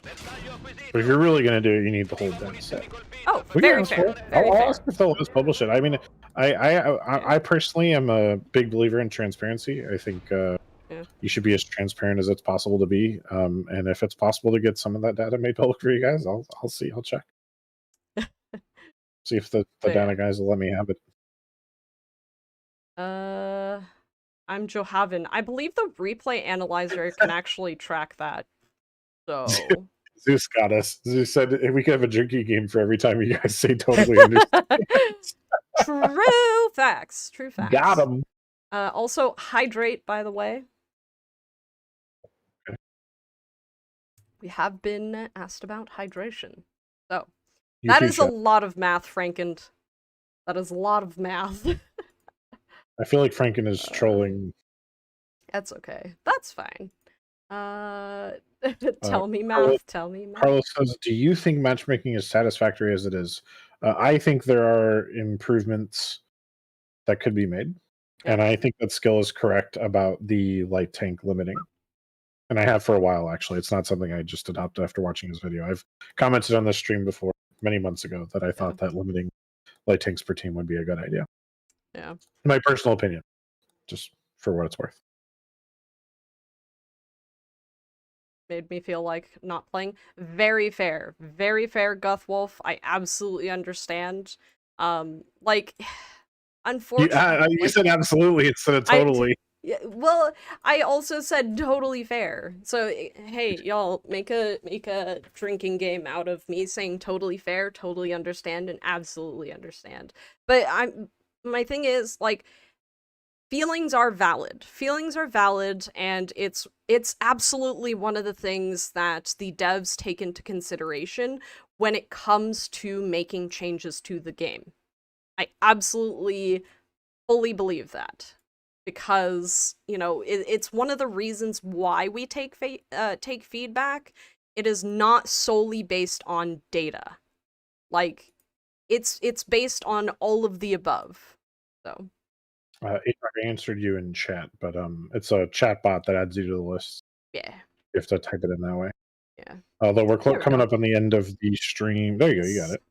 if you're really going to do it, you need the whole data set. Oh, We very can ask fair. for it. Very I'll fair. ask if they'll let us publish it. I mean, I personally am a big believer in transparency. I think you should be as transparent as it's possible to be. And if it's possible to get some of that data made public for you guys, I'll see. I'll check. See if the data guys will let me have it. I'm Johaven. I believe the replay analyzer can actually track that. So Zeus got us. Zeus said we could have a drinking game for every time you guys say totally understand. true facts. True facts. Got him. Also hydrate, by the way. Okay. We have been asked about hydration. So You that too, is a Chef. lot of math, Franken. That is a lot of math. I feel like Franken is trolling. That's okay. That's fine. Tell me math. Carlos, Tell me math. Carlos says, "Do you think matchmaking is satisfactory as it is?" I think there are improvements that could be made, and I think that Skill is correct about the light tank limiting. And I have for a while, actually. It's not something I just adopted after watching his video. I've commented on this stream before many months ago that I thought that limiting light tanks per team would be a good idea. Yeah. My personal opinion, just for what it's worth. Made me feel like not playing. Very fair, Guthwolf. I absolutely understand. Like, unfortunately, You said absolutely instead of totally. Yeah, well, I also said totally fair. So hey, y'all, make a drinking game out of me saying totally fair, totally understand, and absolutely understand. But my thing is, like, feelings are valid. Feelings are valid, and it's absolutely one of the things that the devs take into consideration when it comes to making changes to the game. I absolutely fully believe that. Because, you know, it's one of the reasons why we take feedback. It is not solely based on data. Like, it's based on all of the above. So. I answered you in chat, but it's a chat bot that adds you to the list. Yeah. You have to type it in that way. Yeah. Although we're coming up on the end of the stream. There you go. You got it.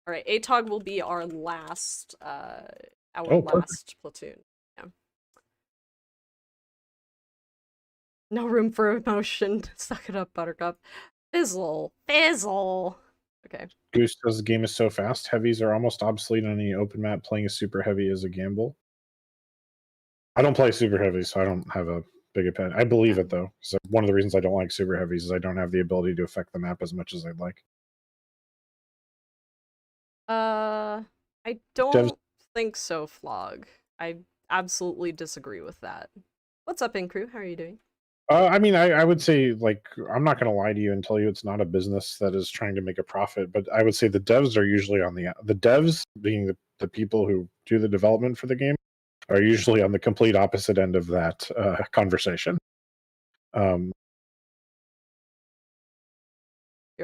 All right. ATOG will be our last Perfect. platoon. Yeah. No room for emotion. Suck it up, Buttercup. Fizzle. Okay. Goose says the game is so fast. Heavies are almost obsolete on any open map. Playing a super heavy is a gamble. I don't play super heavies, so I don't have a big opinion. I believe it though. So one of the reasons I don't like super heavies is I don't have the ability to affect the map as much as I'd like. I don't think so, Flog. I absolutely disagree with that. What's up, Increw? How are you doing? I mean, I would say, like, I'm not going to lie to you and tell you it's not a business that is trying to make a profit, but I would say the devs are usually on the devs, being the people who do the development for the game, are usually on the complete opposite end of that conversation. You're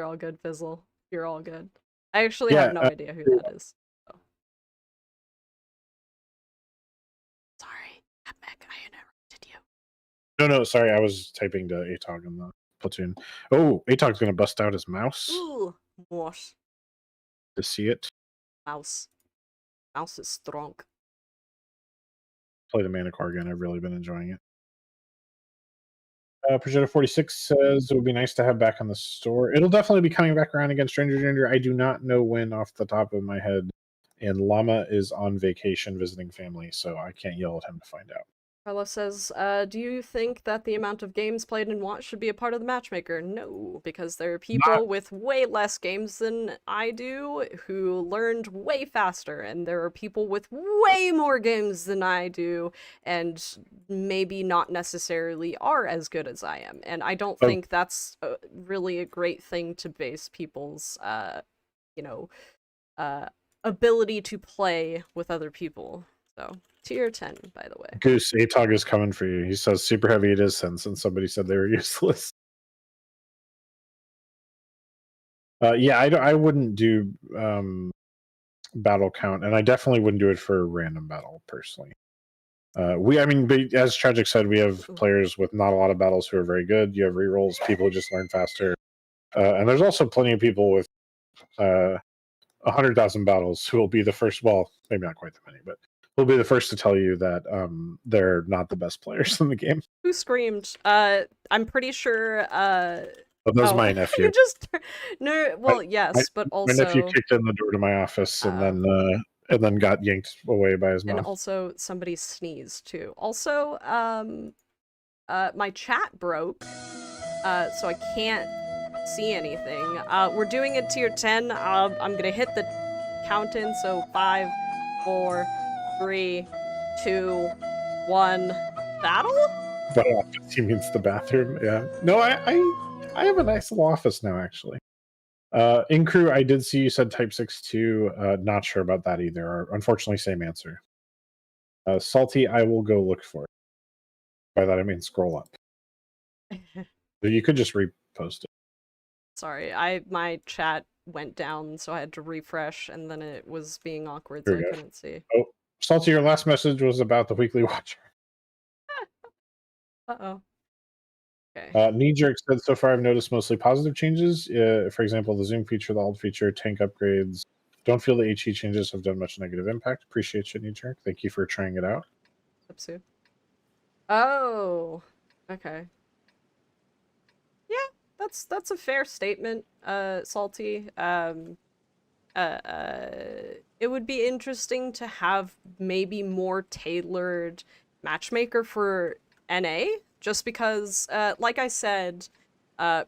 all good, Fizzle. You're all good. I actually have no idea who that is. So. Sorry, Meg, I interrupted you. No, sorry, I was typing to ATOG in the platoon. Oh, ATOG's going to bust out his mouse. Ooh, what? To see it. Mouse is strong. Play the Manticore again. I've really been enjoying it. Projector 46 says it would be nice to have back on the store. It'll definitely be coming back around again. Stranger Danger. I do not know when off the top of my head. And Llama is on vacation visiting family, so I can't yell at him to find out. Carlos says, do you think that the amount of games played and watched should be a part of the matchmaker? No, because there are people with way less games than I do who learned way faster, and there are people with way more games than I do and maybe not necessarily are as good as I am. And I don't think that's really a great thing to base people's, ability to play with other people. So... Tier 10, by the way. Goose, ATOG is coming for you. He says super heavy it is since somebody said they were useless. Yeah, I wouldn't do battle count, and I definitely wouldn't do it for a random battle, personally. As Tragic said, we have players with not a lot of battles who are very good. You have rerolls, people who just learn faster. And there's also plenty of people with 100,000 battles who will be the first, well, maybe not quite that many, but will be the first to tell you that they're not the best players in the game. Who screamed? I'm pretty sure. That was my nephew. Yes, but also my nephew kicked in the door to my office, and then and then got yanked away by his And mouth. also, somebody sneezed, too. Also, my chat broke, so I can't see anything. We're doing a tier 10. I'm gonna hit the count in, so 5, 4, 3, 2, 1, battle? But office, he means the bathroom. Yeah. No, I have a nice little office now, actually. In crew, I did see you said type 6 too. Not sure about that either. Unfortunately, same answer. Salty, I will go look for it. By that I mean scroll up. You could just repost it. Sorry, my chat went down, so I had to refresh, and then it was being awkward, Here so we I go. couldn't see. Oh, Salty, your last message was about the weekly watcher. Uh-oh. Okay. Knee jerk said so far I've noticed mostly positive changes. For example, the zoom feature, the hold feature, tank upgrades. Don't feel the HE changes have done much negative impact. Appreciate you, knee jerk. Thank you for trying it out. Upsu. Oh. Okay. Yeah, that's a fair statement, Salty. It would be interesting to have maybe more tailored matchmaker for NA, just because, like I said,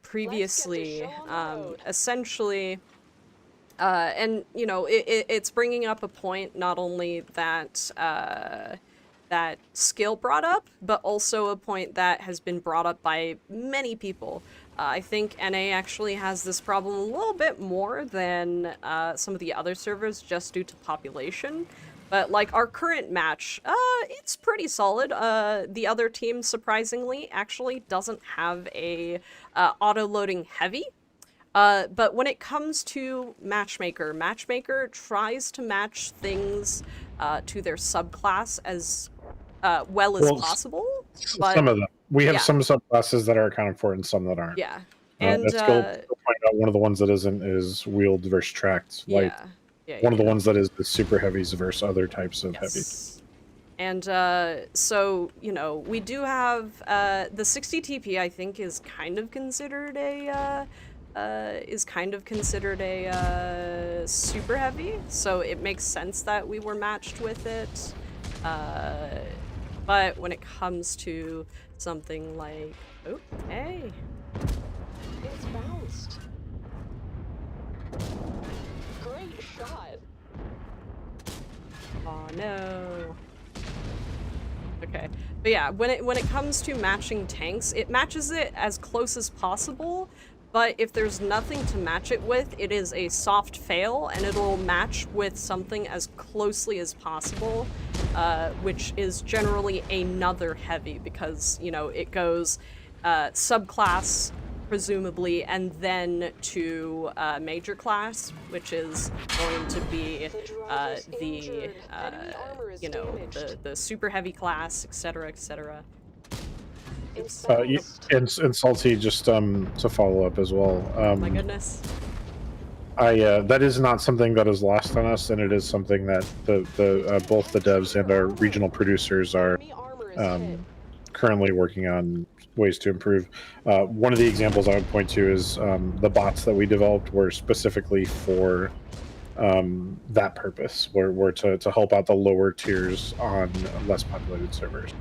previously, essentially, and, you know, it's bringing up a point, not only that, that Skill brought up, but also a point that has been brought up by many people. I think NA actually has this problem a little bit more than some of the other servers just due to population. But, like, our current match, it's pretty solid. The other team, surprisingly, actually doesn't have a auto-loading heavy. But when it comes to Matchmaker tries to match things to their subclass as well as possible. But, some of them. We have yeah. some subclasses that are accounted for and some that aren't. Yeah. And, let's go find out one of the ones that isn't is wheeled versus tracked. Like, one of the ones that is the super heavies versus other types of heavy. And so, you know, we do have the 60 TP, I think, is kind of considered a super heavy, so it makes sense that we were matched with it. But when it comes to something like, oh, hey, It's bounced. Great shot. oh no. Okay, but yeah, when it comes to matching tanks, it matches it as close as possible. But if there's nothing to match it with, it is a soft fail, and it'll match with something as closely as possible, which is generally another heavy, because, you know, it goes subclass, presumably, and then to major class, which is going to be you know, the super heavy class, etc., etc. And Salty, just to follow up as well. My goodness. That is not something that is lost on us, and it is something that the both the devs and our regional producers are currently working on ways to improve. One of the examples I would point to is the bots that we developed were specifically for that purpose, were to help out the lower tiers on less populated servers.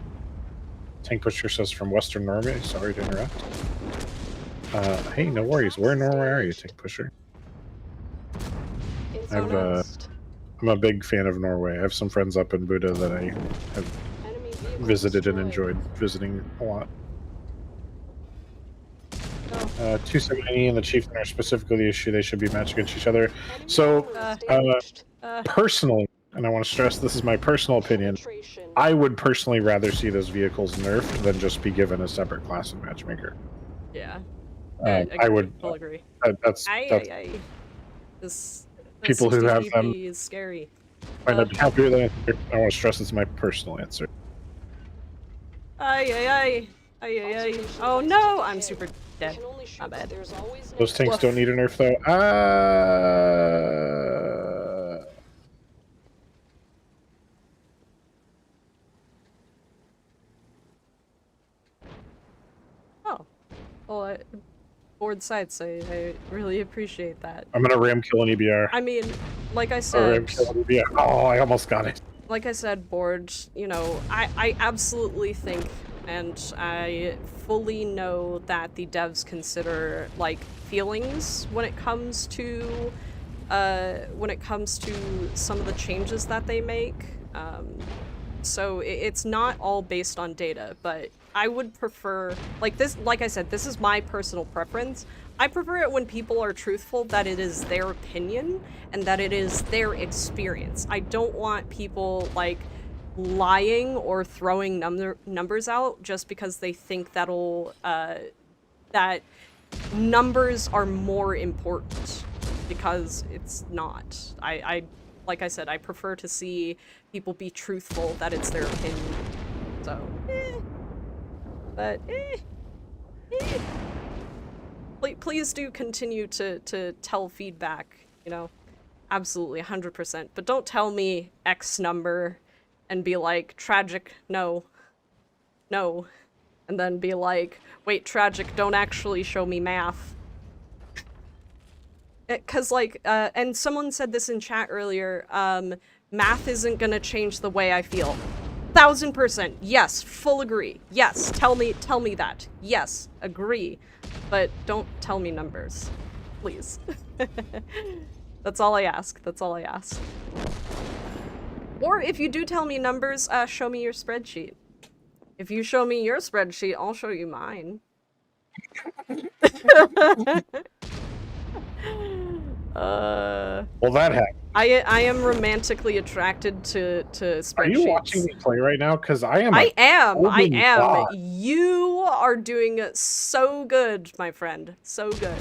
Tank Pusher says from Western Norway. Sorry to interrupt. Hey, no worries. Where in Norway are you, Tank Pusher? I'm a big fan of Norway. I have some friends up in Buda that I have visited and enjoyed visiting a lot. 270 and the Chieftain are specifically the issue. They should be matched against each other. So, personally, and I want to stress this is my personal opinion, I would personally rather see those vehicles nerfed than just be given a separate class in Matchmaker. Yeah. I would full agree. That's This people who have them is scary. might not be happy with that answer. I want to stress it's my personal answer. Oh no, I'm super dead. Not bad. Those tanks don't need a nerf though. Oh. Well, board sites, I really appreciate that. I'm gonna ram kill an EBR. I mean, like I Or said, yeah. Oh, I almost got it. like I said, Board, you know, I absolutely think, and I fully know that the devs consider, like, feelings when it comes to some of the changes that they make. So it's not all based on data, but I would prefer, like this, like I said, this is my personal preference. I prefer it when people are truthful, that it is their opinion and that it is their experience. I don't want people, like, lying or throwing numbers out just because they think that numbers are more important, because it's not. Like I said, I prefer to see people be truthful, that it's their opinion. So, but, please do continue to tell feedback, you know? Absolutely, 100%. But don't tell me X number and be like, tragic, no. No. And then be like, wait, tragic, don't actually show me math. Cause like, and someone said this in chat earlier, math isn't gonna change the way I feel. 1000%, yes, full agree. Yes, tell me that. Yes, agree. But don't tell me numbers, please. That's all I ask, that's all I ask. Or if you do tell me numbers, show me your spreadsheet. If you show me your spreadsheet, I'll show you mine. Well, that happened. I am romantically attracted to spreadsheets. Are you watching me play right now? Because I am. I am. God. You are doing so good, my friend. So good.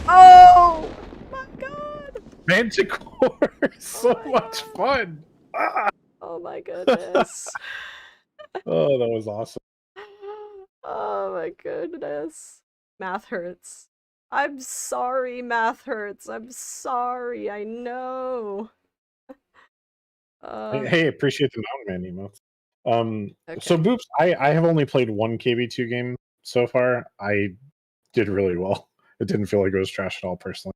Oh my god. Manticore, so much fun. Ah! Oh my goodness. Oh, that was awesome. Oh my goodness. Math hurts. I'm sorry, math hurts. I'm sorry, I know. Hey, appreciate the Mountain Man emotes. So Okay. Boops, I have only played one KV2 game so far. I did really well. It didn't feel like it was trash at all, personally.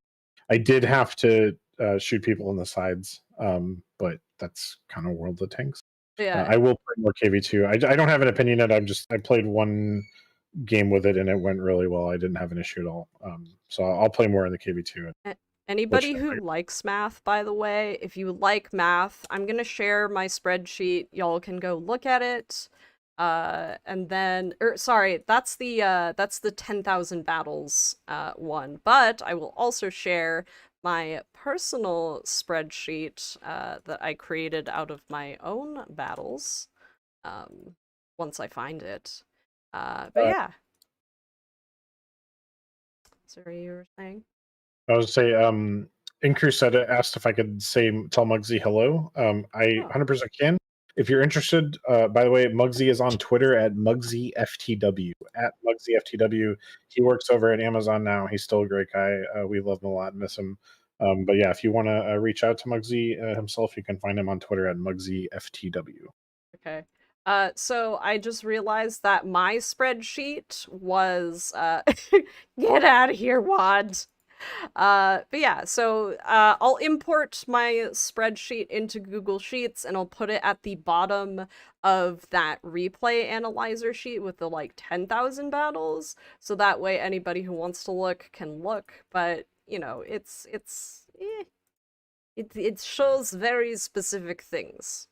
I did have to shoot people in the sides, but that's kind of World of Tanks. Yeah. I will play more KV2. I don't have an opinion yet. I played one game with it and it went really well. I didn't have an issue at all. So I'll play more in the KV2. Anybody who likes math, by the way, if you like math, I'm gonna share my spreadsheet. Y'all can go look at it. And then, sorry, that's the 10,000 battles one. But I will also share my personal spreadsheet that I created out of my own battles once I find it. But yeah. Sorry, you were saying? I was say, Incru asked if I could tell Muggsy hello. I 100% can. If you're interested, by the way, Muggsy is on Twitter at MuggsyFTW. At MuggsyFTW. He works over at Amazon now. He's still a great guy. We love him a lot, miss him. But yeah, if you want to reach out to Muggsy himself, you can find him on Twitter at MuggsyFTW. Okay. So I just realized that my spreadsheet was, get out of here, Wad. But yeah, so, I'll import my spreadsheet into Google Sheets and I'll put it at the bottom of that replay analyzer sheet with the, like, 10,000 battles. So that way anybody who wants to look can look, but, you know, it shows very specific things.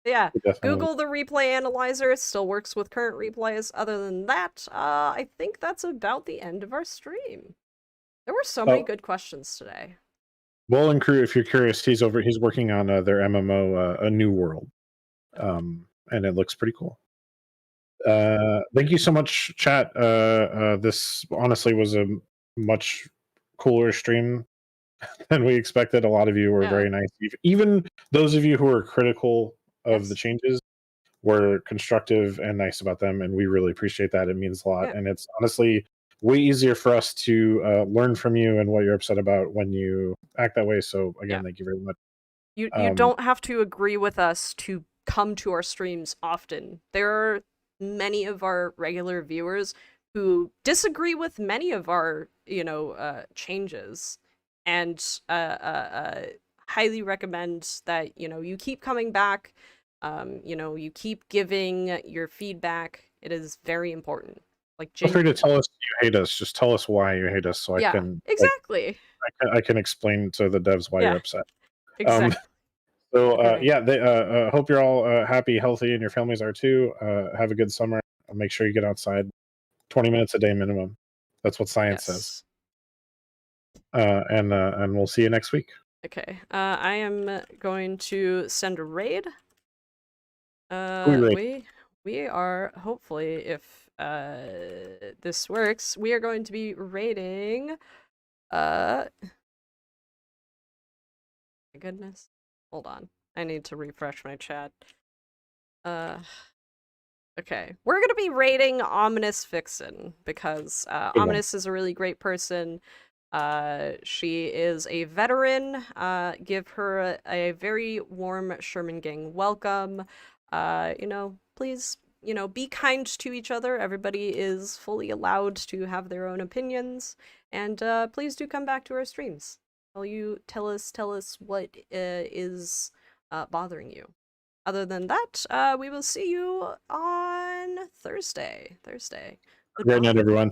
Yeah, Google the replay analyzer. It still works with current replays. Other than that, I think that's about the end of our stream. There were so many good questions today. Well, and Crew, if you're curious, he's working on their MMO, A New World, and it looks pretty cool. Thank you so much, chat. This honestly was a much cooler stream than we expected. A lot of you were very nice. Even those of you who were critical of the changes were constructive and nice about them, and we really appreciate that. It means a lot, and it's honestly way easier for us to learn from you and what you're upset about when you act that way. So again, thank you very much. You don't have to agree with us to come to our streams often. There are many of our regular viewers who disagree with many of our, changes, and highly recommend that, you keep coming back. You keep giving your feedback. It is very important. Like, Feel free to genuinely. tell us you hate us. Just tell us why you hate us, so I Yeah, can exactly. I can explain to the devs why you're Yeah, upset. Um, exactly. so Okay. yeah, they hope you're all happy, healthy, and your families are too. Have a good summer. Make sure you get outside 20 minutes a day minimum. That's what science says. Yes. And we'll see you next week. Okay. I am going to send a raid. Who we rate? We are, hopefully, if this works, we are going to be raiding my goodness. Hold on. I need to refresh my chat. Okay. We're gonna be rating Ominous Vixen because Good one. Ominous is a really great person. She is a veteran. Give her a very warm Sherman Gang welcome. Please, be kind to each other. Everybody is fully allowed to have their own opinions. And please do come back to our streams. Tell us what is bothering you. Other than that, we will see you on Thursday. Great night, Goodbye. everyone.